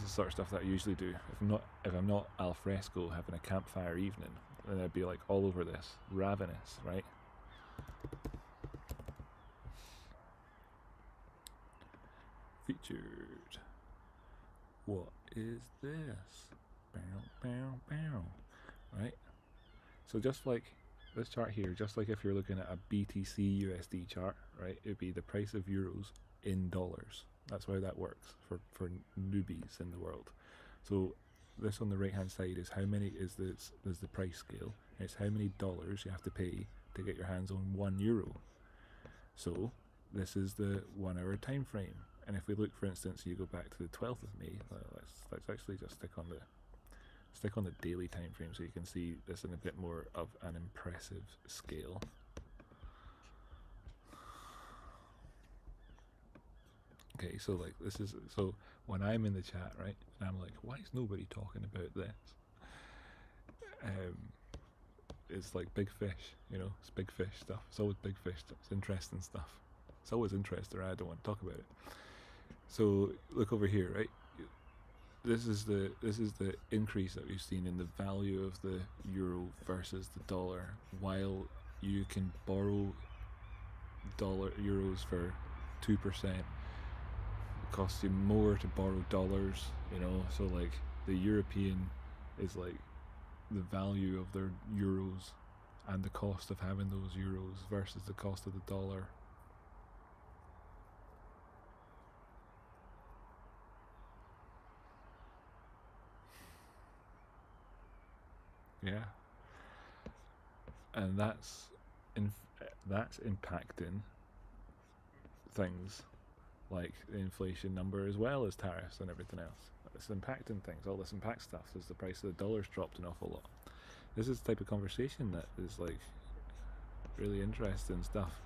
sort of stuff that I usually do. If I'm not al fresco having a campfire evening, then I'd be like all over this, ravenous, right? Featured. What is this? Bow, bow, bow. Right? So just like this chart here, just like if you're looking at a BTC USD chart, right, it'd be the price of euros in dollars. That's how that works for newbies in the world. So this on the right hand side is how many is the price scale. It's how many dollars you have to pay to get your hands on €1. So this is the 1 hour time frame. And if we look, for instance, you go back to the 12th of May, let's actually just stick on the daily time frame so you can see this in a bit more of an impressive scale. Okay, so like so when I'm in the chat, right, and I'm like, why is nobody talking about this? It's like big fish, it's big fish stuff. It's always big fish stuff. It's interesting stuff. It's always interesting. I don't want to talk about it. So look over here, right? This is the increase that we've seen in the value of the euro versus the dollar, while you can borrow euros for 2%. It costs you more to borrow dollars, so like the European is like the value of their euros and the cost of having those euros versus the cost of the dollar. Yeah, and that's impacting things like the inflation number as well as tariffs and everything else. It's impacting things. All this impacts stuff as the price of the dollar's dropped an awful lot. This is the type of conversation that is like really interesting stuff.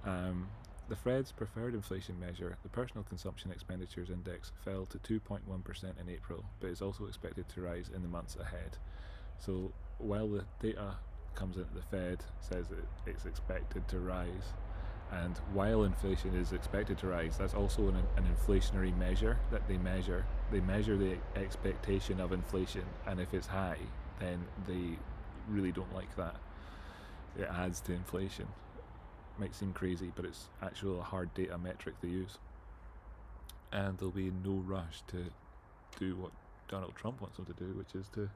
The Fed's preferred inflation measure, the Personal Consumption Expenditures Index, fell to 2.1% in April, but is also expected to rise in the months ahead. So while the data comes into the Fed, says it's expected to rise, and while inflation is expected to rise, that's also an inflationary measure that they measure. They measure the expectation of inflation, and if it's high, then really don't like that. It adds to inflation. Might seem crazy, but it's actually a hard data metric they use. And there'll be no rush to do what Donald Trump wants them to do, which is to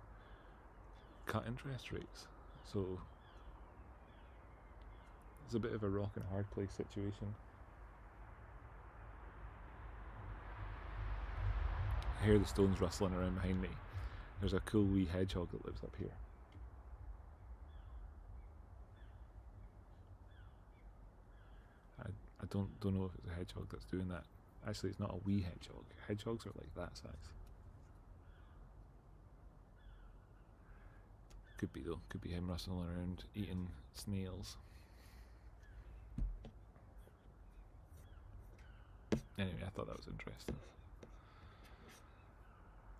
cut interest rates. So it's a bit of a rock and hard place situation. I hear the stones rustling around behind me. There's a cool wee hedgehog that lives up here. I don't know if it's a hedgehog that's doing that. Actually, it's not a wee hedgehog. Hedgehogs are like that size. Could be though. Could be him rustling around eating snails. Anyway, I thought that was interesting.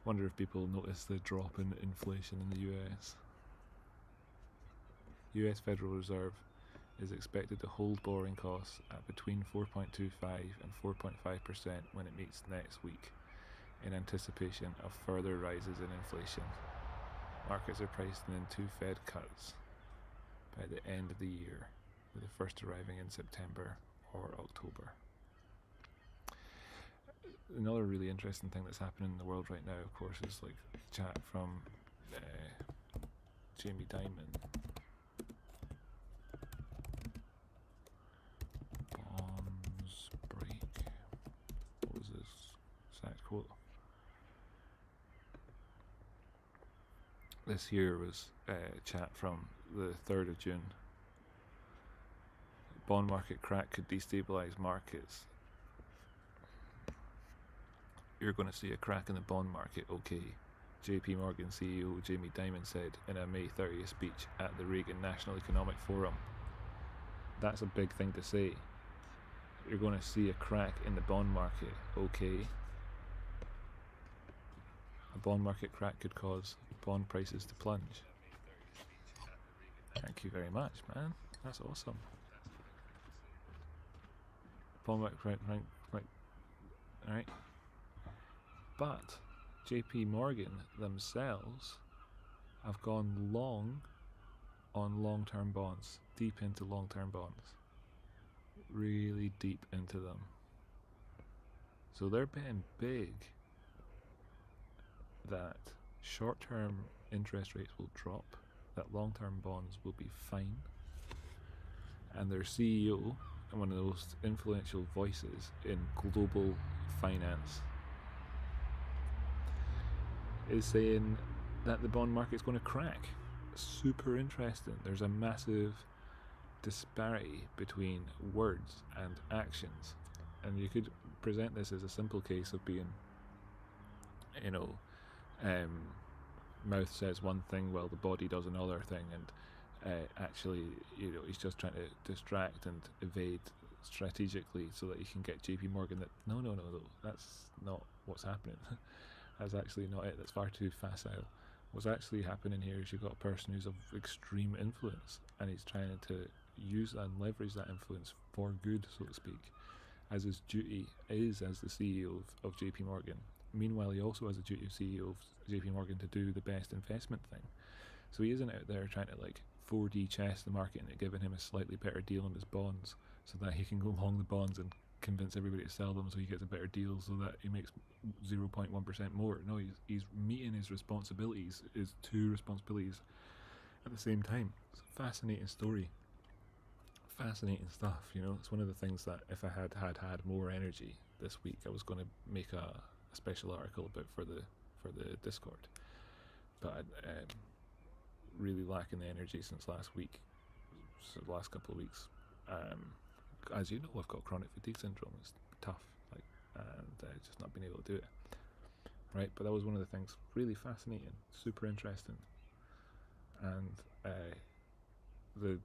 Wonder if people notice the drop in inflation in the US. US Federal Reserve is expected to hold borrowing costs at between 4.25 and 4.5% when it meets next week, in anticipation of further rises in inflation. Markets are pricing in 2 Fed cuts by the end of the year, with the first arriving in September or October. Another really interesting thing that's happening in the world right now, of course, is like chat from Jamie Dimon. Bonds break. What was this exact quote? This here was chat from the 3rd of June. Bond market crack could destabilize markets. You're going to see a crack in the bond market, okay, JP Morgan CEO Jamie Dimon said in a May 30th speech at the Reagan National Economic Forum. That's a big thing to say. You're going to see a crack in the bond market, okay. A bond market crack could cause bond prices to plunge. Thank you very much, man. That's awesome. Bond market crack, alright. But JP Morgan themselves have gone long on long-term bonds, deep into long-term bonds, really deep into them. So they're betting big that short-term interest rates will drop, that long-term bonds will be fine, and their CEO, and one of the most influential voices in global finance, is saying that the bond market's going to crack. Super interesting. There's a massive disparity between words and actions, and you could present this as a simple case of being, mouth says one thing while the body does another thing, and actually, he's just trying to distract and evade strategically so that he can get JP Morgan that no, that's not what's happening. That's actually not it. That's far too facile. What's actually happening here is you've got a person who's of extreme influence, and he's trying to use that and leverage that influence for good, so to speak, as his duty is as the CEO of JP Morgan. Meanwhile, he also has a duty of CEO of JP Morgan to do the best investment thing. So he isn't out there trying to 4D chess the market and giving him a slightly better deal on his bonds so that he can go long the bonds and convince everybody to sell them so he gets a better deal so that he makes 0.1% more. No, he's meeting his responsibilities, his 2 responsibilities at the same time. It's a fascinating story. Fascinating stuff, It's one of the things that if I had more energy this week, I was going to make a special article about for the Discord. But I'm really lacking the energy since last week, so the last couple of weeks. As you know, I've got chronic fatigue syndrome. It's tough, and just not being able to do it. Right, but that was one of the things. Really fascinating, super interesting, and the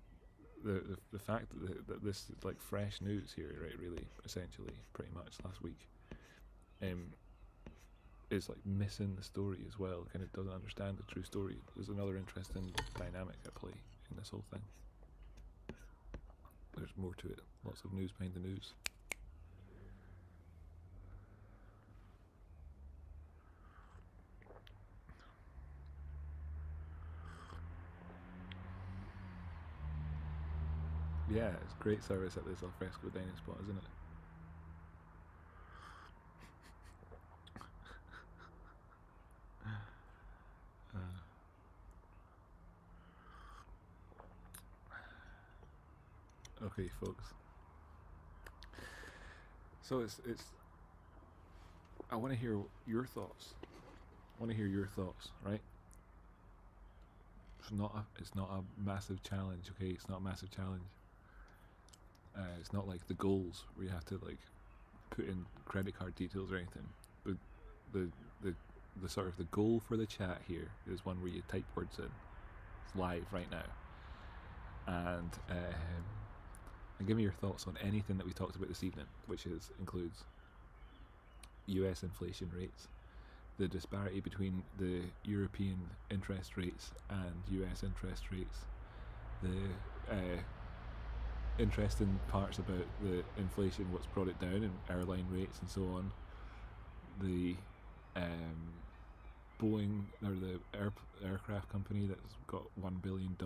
fact that this is fresh news here, right? Really, essentially, pretty much last week, is missing the story as well. Kind of doesn't understand the true story. There's another interesting dynamic at play in this whole thing. There's more to it. Lots of news behind the news. Yeah, it's great service at this alfresco dining spot, isn't it? Okay, folks. So it's. I want to hear your thoughts. Right? It's not a massive challenge. Okay, it's not a massive challenge. It's not like the goals where you have to like put in credit card details or anything. But the the the sort of the goal for the chat here is one where you type words in. It's live right now, and give me your thoughts on anything that we talked about this evening, which includes U.S. inflation rates, the disparity between the European interest rates and US interest rates, the interesting parts about the inflation, what's brought it down, and airline rates and so on, the Boeing, or the aircraft company that's got $1 billion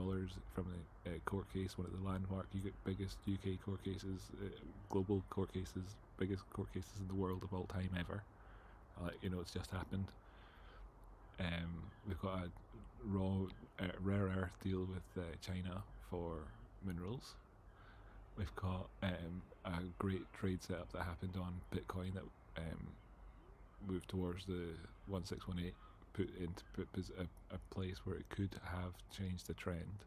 from a court case, one of the landmark biggest UK court cases, global court cases, biggest court cases in the world of all time ever. It's just happened. We've got a rare earth deal with China for minerals. We've got a great trade setup that happened on Bitcoin that moved towards the 1618, put a place where it could have changed the trend.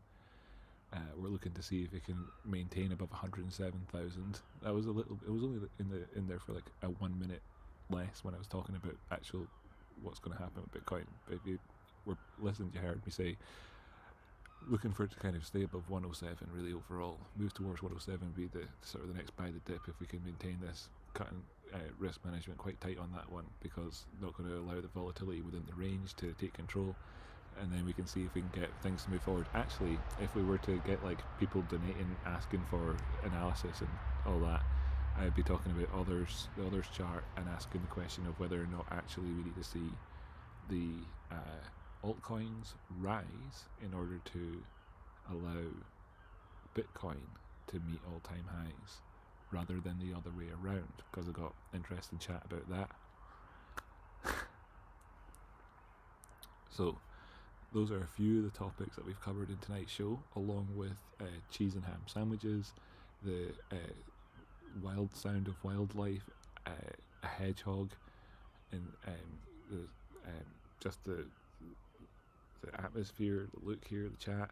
We're looking to see if it can maintain above 107,000. That was it was only in there for like a 1 minute less when I was talking about actual what's going to happen with Bitcoin. But if you were listening, you heard me say looking for it to kind of stay above 107 really overall. Move towards 107 be the sort of the next buy the dip if we can maintain this cutting risk management quite tight on that one, because not going to allow the volatility within the range to take control, and then we can see if we can get things to move forward. Actually, if we were to get like people donating, asking for analysis and all that, I'd be talking about the others chart and asking the question of whether or not actually we need to see the altcoins rise in order to allow Bitcoin to meet all-time highs, rather than the other way around, because I got interesting chat about that. So those are a few of the topics that we've covered in tonight's show, along with cheese and ham sandwiches, the wild sound of wildlife, a hedgehog, and just the atmosphere, the look here, the chat.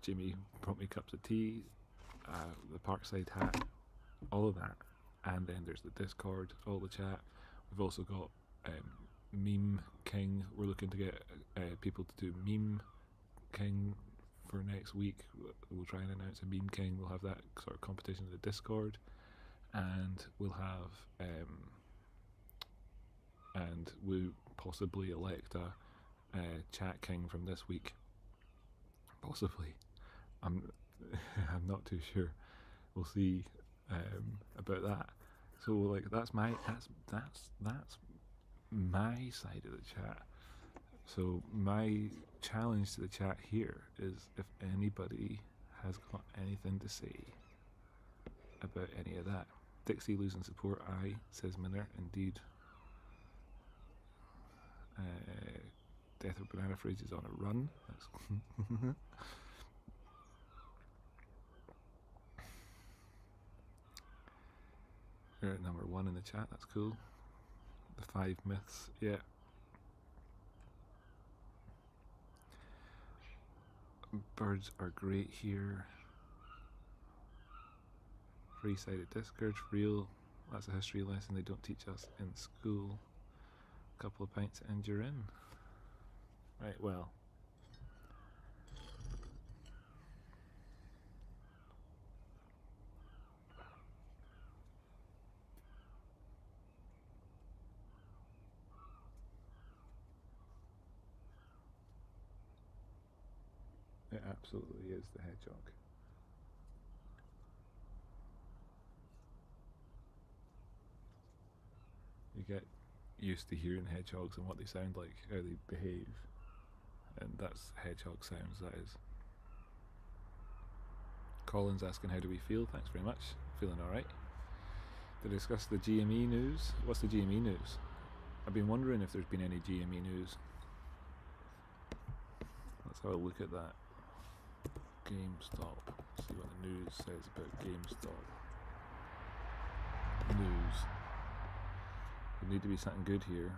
Jimmy brought me cups of tea, the Parkside hat, all of that, and then there's the Discord, all the chat. We've also got Meme King. We're looking to get people to do Meme King for next week. We'll try and announce a Meme King. We'll have that sort of competition in the Discord, and we'll have and we possibly elect a chat king from this week. Possibly, I'm not too sure. We'll see about that. So like that's my side of the chat. So my challenge to the chat here is if anybody has got anything to say about any of that. Dixie losing support, says Miller, indeed. Death of Banana Fridge is on a run. That's You're at number 1 in the chat, that's cool. The 5 myths, yeah. Birds are great here. Free-sided discourse, real. That's a history lesson they don't teach us in school. A couple of pints and you're in. Right, well. It absolutely is the hedgehog. You get used to hearing hedgehogs and what they sound like, how they behave, and that's hedgehog sounds, that is. Colin's asking how do we feel. Thanks very much. Feeling all right. To discuss the GME news. What's the GME news? I've been wondering if there's been any GME news. Let's have a look at that. GameStop. See what the news says about GameStop. News. There need to be something good here.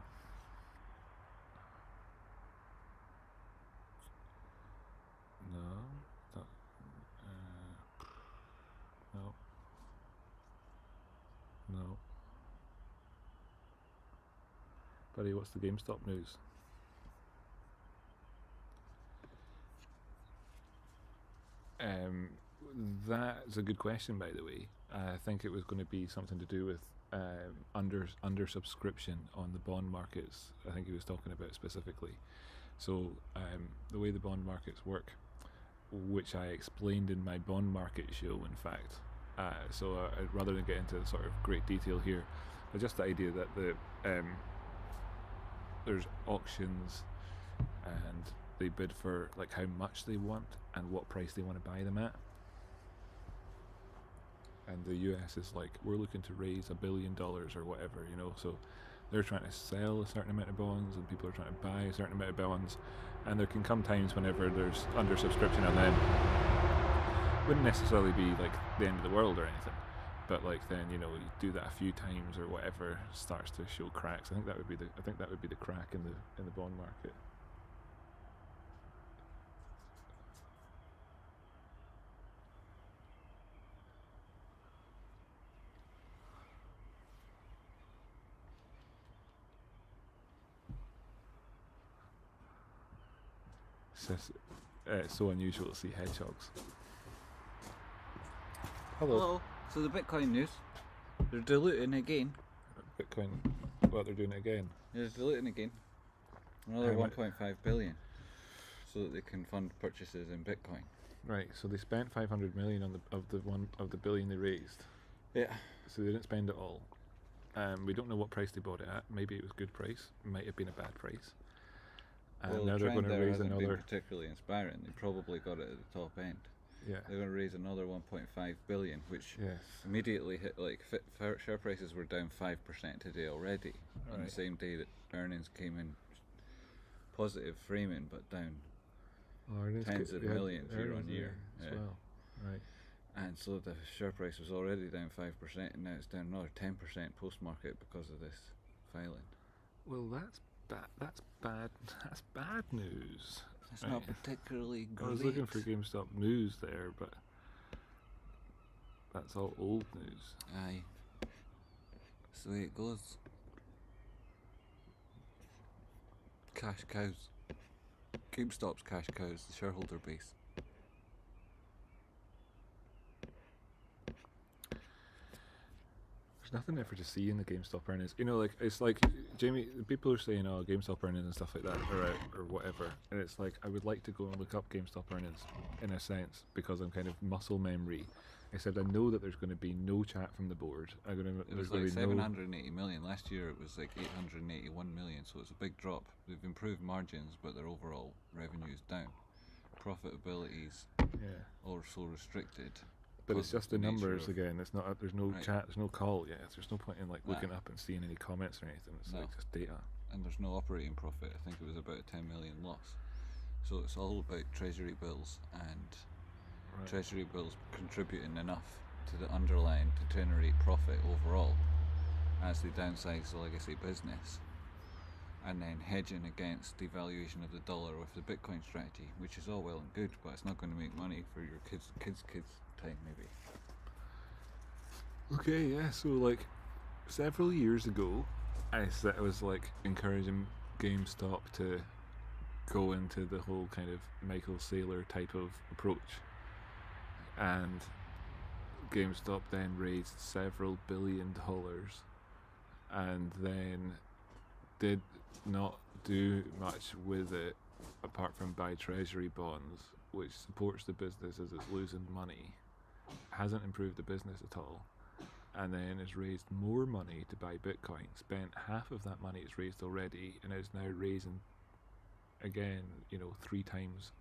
No. No. No. Buddy, what's the GameStop news? That's a good question, by the way. I think it was going to be something to do with under subscription on the bond markets. I think he was talking about specifically. So the way the bond markets work, which I explained in my bond market show, in fact. Rather than get into sort of great detail here, but just the idea that there's auctions and they bid for like how much they want and what price they want to buy them at. And the US is like, we're looking to raise $1 billion or whatever, you know, so they're trying to sell a certain amount of bonds and people are trying to buy a certain amount of bonds, and there can come times whenever there's under subscription, and then wouldn't necessarily be like the end of the world or anything, but like then, you know, you do that a few times or whatever, starts to show cracks. I think that would be the crack in the bond market. It's so unusual to see hedgehogs. Hello. So the Bitcoin news, they're diluting again. Bitcoin, what, they're doing it again? They're diluting again. Another 1.5 billion, so that they can fund purchases in Bitcoin. Right. So they spent 500 million on the billion they raised. Yeah. So they didn't spend it all. We don't know what price they bought it at. Maybe it was a good price. Might have been a bad price. And well, now they're going to raise hasn't another. Been particularly inspiring. They probably got it at the top end. Yeah. They're going to raise another 1.5 billion, which immediately hit, like, share prices were down 5% today already. On the same day that earnings came in positive framing, but down tens of millions year on year. As well. Right. And so the share price was already down 5%, and now it's down another 10% post-market because of this filing. Well, that's bad. That's bad news. It's not particularly great. I was looking for GameStop news there, but that's all old news. Aye. That's the way it goes. Cash cows. GameStop's cash cows, the shareholder base. There's nothing ever to see in the GameStop earnings. You know, like, it's like, Jamie, people are saying, oh, GameStop earnings and stuff like that are out or whatever. And it's like, I would like to go and look up GameStop earnings in a sense, because I'm kind of muscle memory. Except I know that there's going to be no chat from the board. It was like 780 million. Last year it was like 881 million, so it's a big drop. They've improved margins, but their overall revenue is down. Profitability's also restricted. But it's just the numbers again. It's not. There's no chat. There's no call. Yeah, there's no point in like looking up and seeing any comments or anything. It's like just data. And there's no operating profit. I think it was about a 10 million loss. So it's all about treasury bills and treasury bills contributing enough to the underlying to generate profit overall as they downsize the legacy business, and then hedging against devaluation of the dollar with the Bitcoin strategy, which is all well and good, but it's not going to make money for your kids time maybe. Okay, yeah. So like several years ago, I was like encouraging GameStop to go into the whole kind of Michael Saylor type of approach, and GameStop then raised several $1 billion and then did not do much with it apart from buy treasury bonds, which supports the business as it's losing money, hasn't improved the business at all, and then has raised more money to buy Bitcoin, spent half of that money it's raised already, and is now raising again, 3 times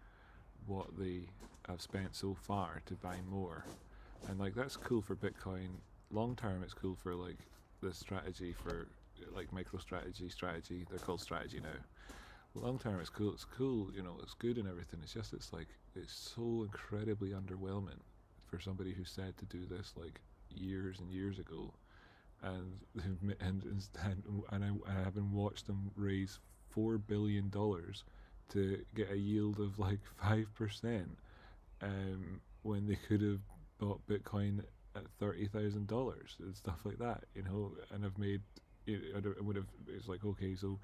what they have spent so far to buy more. And like that's cool for Bitcoin. Long term, it's cool for like the strategy for like MicroStrategy. They're called strategy now. Long term, it's cool. It's cool. You know, it's good and everything. It's just it's like it's so incredibly underwhelming for somebody who said to do this like years and years ago, and I haven't watched them raise $4 billion to get a yield of like 5%, when they could have bought Bitcoin at $30,000 and stuff like that, you know, and have made. I would have. It's like okay, so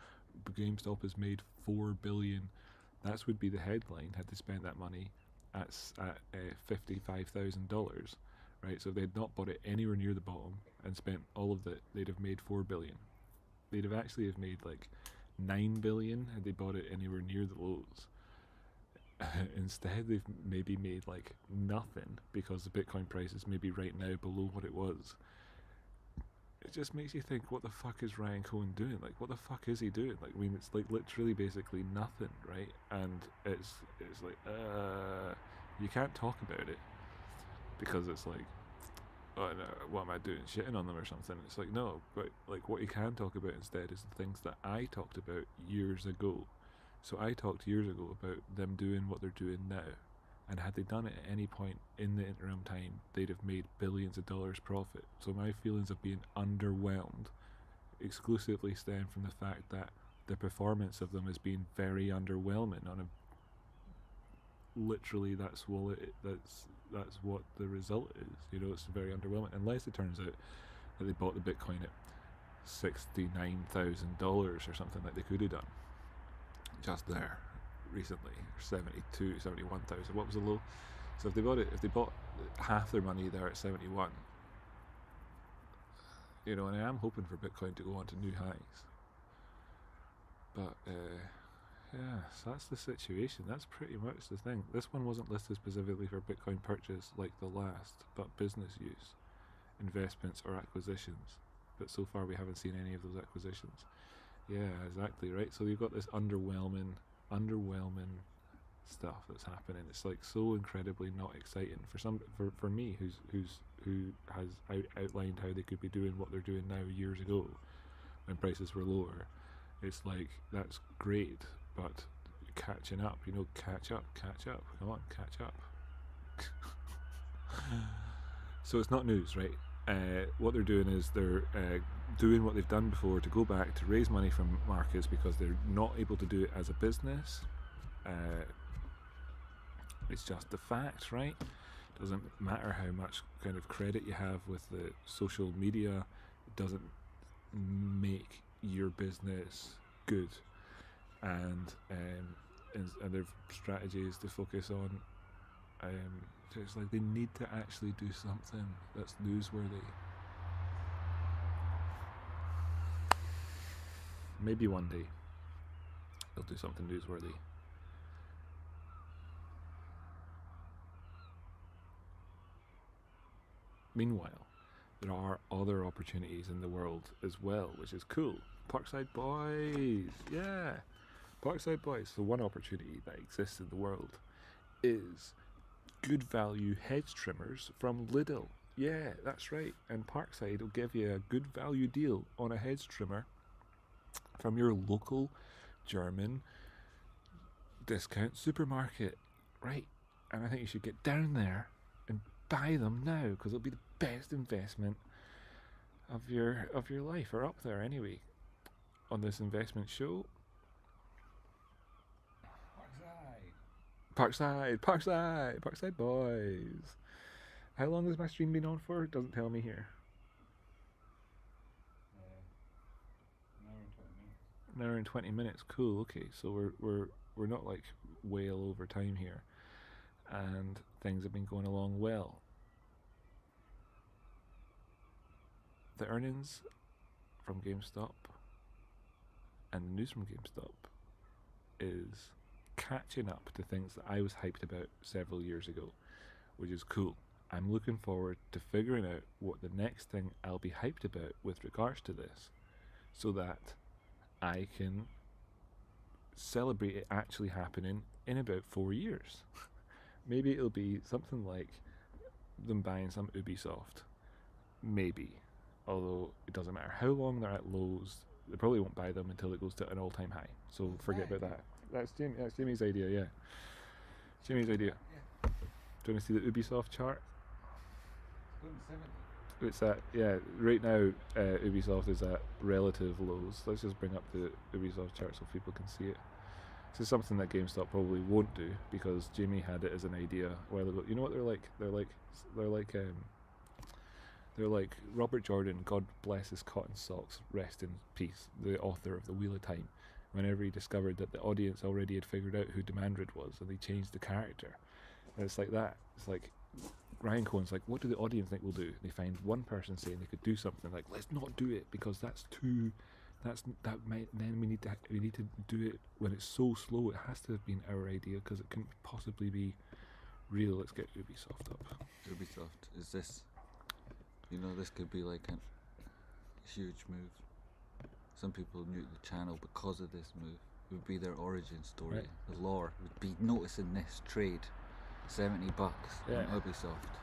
GameStop has made $4 billion. That would be the headline had they spent that money at $55,000, right? So if they had not bought it anywhere near the bottom and spent all of it, they'd have made $4 billion. They'd have actually have made like $9 billion had they bought it anywhere near the lows. Instead, they've maybe made like nothing because the Bitcoin price is maybe right now below what it was. It just makes you think, what the fuck is Ryan Cohen doing? Like, what the fuck is he doing? Like, I mean, it's like literally basically nothing, right? And it's like, you can't talk about it because it's like, oh no, what am I doing, shitting on them or something? It's like, no, but like what you can talk about instead is the things that I talked about years ago. So I talked years ago about them doing what they're doing now, and had they done it at any point in the interim time, they'd have made billions of dollars profit. So my feelings of being underwhelmed exclusively stem from the fact that the performance of them has been very underwhelming. On a literally, that's what the result is. You know, it's very underwhelming. Unless it turns out that they bought the Bitcoin at $69,000 or something like they could have done just there recently, or 72, 71,000. What was the low? So if they bought half their money there at 71, you know, and I am hoping for Bitcoin to go on to new highs. But yeah, so that's the situation. That's pretty much the thing. This one wasn't listed specifically for Bitcoin purchase like the last, but business use, investments or acquisitions. But so far we haven't seen any of those acquisitions. Yeah, exactly, right? So you've got this underwhelming stuff that's happening. It's like so incredibly not exciting for me who has outlined how they could be doing what they're doing now years ago when prices were lower. It's like that's great, but catching up, you know, catch up, come on, catch up. So it's not news, right? What they're doing is they're doing what they've done before to go back to raise money from markets because they're not able to do it as a business. It's just the fact, right? Doesn't matter how much kind of credit you have with the social media, it doesn't make your business good. And their strategy is to focus on so it's like they need to actually do something that's newsworthy. Maybe one day they'll do something newsworthy. Meanwhile, there are other opportunities in the world as well, which is cool. Parkside Boys, yeah. Parkside Boys. So one opportunity that exists in the world is good value hedge trimmers from Lidl. Yeah, that's right. And Parkside will give you a good value deal on a hedge trimmer from your local German discount supermarket. Right. And I think you should get down there and buy them now because it'll be the best investment of your life, or up there anyway, on this investment show. Parkside Boys. How long has my stream been on for? It doesn't tell me here. An hour and 20 minutes. Cool. Okay, so we're not like well over time here, and things have been going along well. The earnings from GameStop and the news from GameStop is catching up to things that I was hyped about several years ago, which is cool. I'm looking forward to figuring out what the next thing I'll be hyped about with regards to this, so that I can celebrate it actually happening in about 4 years. Maybe it'll be something like them buying some Ubisoft. Maybe. Although it doesn't matter how long they're at lows, they probably won't buy them until it goes to an all-time high. So forget about that. That's Jamie's idea, yeah. Jamie's idea. Yeah. Do you want to see the Ubisoft chart? It's going 70. It's at, right now Ubisoft is at relative lows. Let's just bring up the Ubisoft chart so people can see it. This is something that GameStop probably won't do because Jamie had it as an idea a while ago. You know what they're like? They're like Robert Jordan, God bless his cotton socks, rest in peace, the author of The Wheel of Time. Whenever he discovered that the audience already had figured out who Demandred was, and they changed the character. And it's like that. It's like Ryan Cohen's like, what do the audience think we'll do? They find one person saying they could do something, like, let's not do it because then we need to do it when it's so slow. It has to have been our idea because it couldn't possibly be real. Let's get Ubisoft up. Ubisoft, is this, this could be like a huge move. Some people knew the channel because of this move. It would be their origin story. Right. The lore would be noticing this trade, $70 on Ubisoft.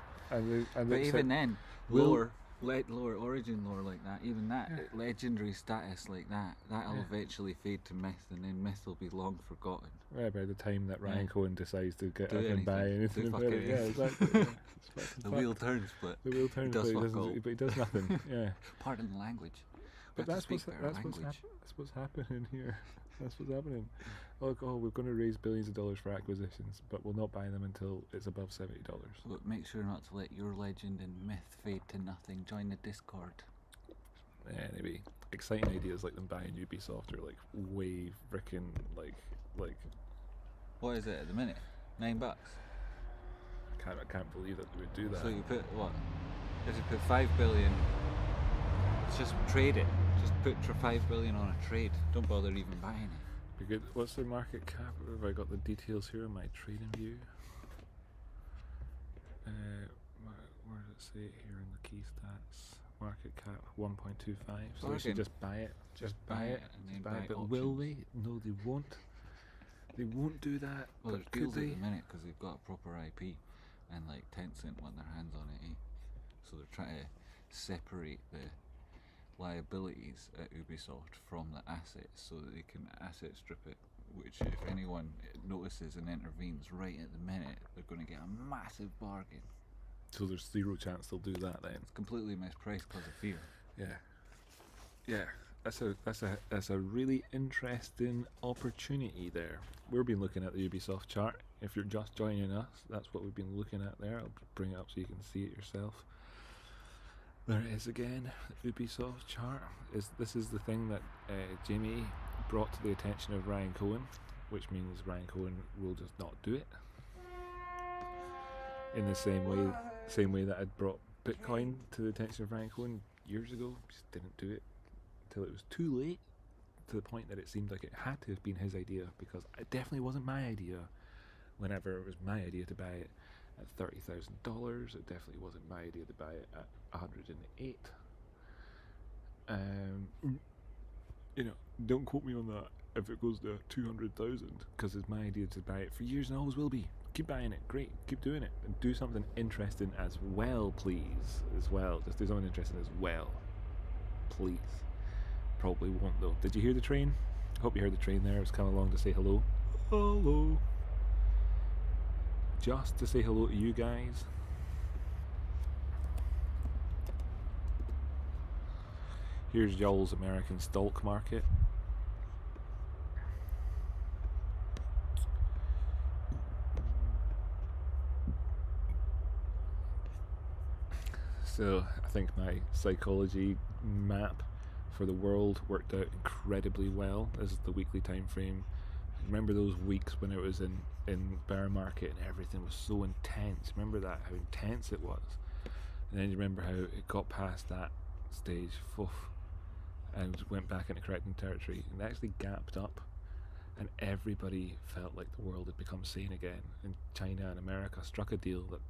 But even then, lower origin lore like that, even that legendary status like that'll eventually fade to myth, and then myth will be long forgotten. Right, by the time that Ryan Cohen decides to get Do up and buy anything about it. Yeah, exactly. The wheel turns, but the wheel turns, but he does nothing. Yeah. Pardon the language. But that's what's happening here. That's what's happening. Look, we're going to raise billions of dollars for acquisitions, but we'll not buy them until it's above $70. But make sure not to let your legend and myth fade to nothing. Join the Discord. Anyway, exciting ideas like them buying Ubisoft are like way freaking like. What is it at the minute? $9. I can't believe that they would do that. So you put what? If you put 5 billion, just trade it. Just put 5 billion on a trade. Don't bother even buying it. Be good. What's their market cap? Have I got the details here on my trading view? Where does it say it here in the key stats? Market cap 1.25. So they should just buy it. Just buy it. And then buy But options. will they? No, they won't. They won't do that. Well, But there's could deals they? at the minute because they've got a proper IP, and like Tencent want their hands on it. So they're trying to separate the liabilities at Ubisoft from the assets so that they can asset strip it, which if anyone notices and intervenes right at the minute, they're going to get a massive bargain. So there's zero chance they'll do that then. It's completely mispriced because of fear. Yeah. That's a really interesting opportunity there. We've been looking at the Ubisoft chart. If you're just joining us, that's what we've been looking at there. I'll bring it up so you can see it yourself. There it is again, the Ubisoft chart. This is the thing that Jamie brought to the attention of Ryan Cohen, which means Ryan Cohen will just not do it. In the same way that I'd brought Bitcoin to the attention of Ryan Cohen years ago, just didn't do it until it was too late, to the point that it seemed like it had to have been his idea, because it definitely wasn't my idea whenever it was my idea to buy it at $30,000. It definitely wasn't my idea to buy it at 108. Don't quote me on that if it goes to 200,000, because it's my idea to buy it for years and always will be. Keep buying it, great, keep doing it, and do something interesting as well, please. Just do something interesting as well, please. Probably won't though. Did you hear the train? I hope you heard the train there. It was coming along to say hello. Hello. Just to say hello to you guys. Here's y'all's American stock market. So I think my psychology map for the world worked out incredibly well. This is the weekly time frame. Remember those weeks when it was in bear market and everything was so intense? Remember that, how intense it was? And then you remember how it got past that stage, and went back into correcting territory, and actually gapped up, and everybody felt like the world had become sane again. And China and America struck a deal that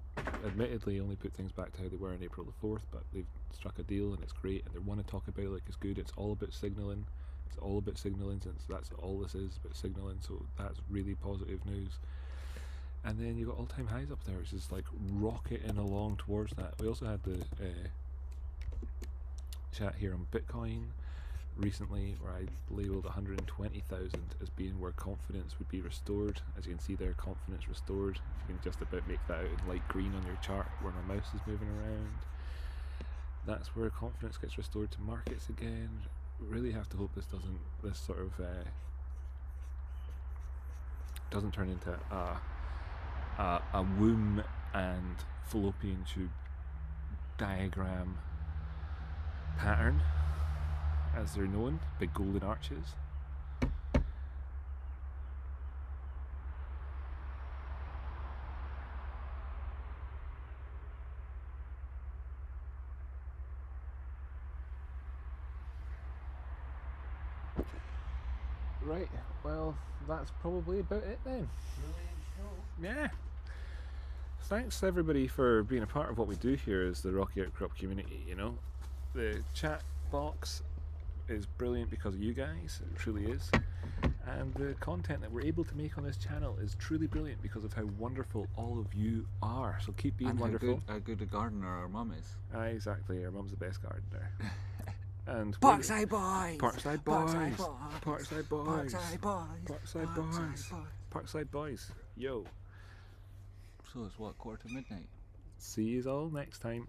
admittedly only put things back to how they were on April the 4th, but they've struck a deal and it's great, and they want to talk about it like it's good. It's all about signaling. It's all about signaling, since that's all this is, about signaling. So that's really positive news. And then you got all-time highs up there, which is like rocketing along towards that. We also had the chat here on Bitcoin recently, where I labelled 120,000 as being where confidence would be restored. As you can see there, confidence restored. If you can just about make that out in light green on your chart where my mouse is moving around, that's where confidence gets restored to markets again. Really have to hope this sort of doesn't turn into a womb and fallopian tube diagram pattern, as they're known, big golden arches. Right, well, that's probably about it then. Yeah. Thanks everybody for being a part of what we do here as the Rocky Outcrop community, you know. The chat box is brilliant because of you guys, it truly is. And the content that we're able to make on this channel is truly brilliant because of how wonderful all of you are. So keep being wonderful. How good a gardener our mum is. Exactly, our mum's the best gardener. And Parkside boys! Parkside boys! Parkside boys! Parkside boys! Parkside boys! Parkside boys! Parkside boys! Yo! So it's what, 1:45? See you all next time.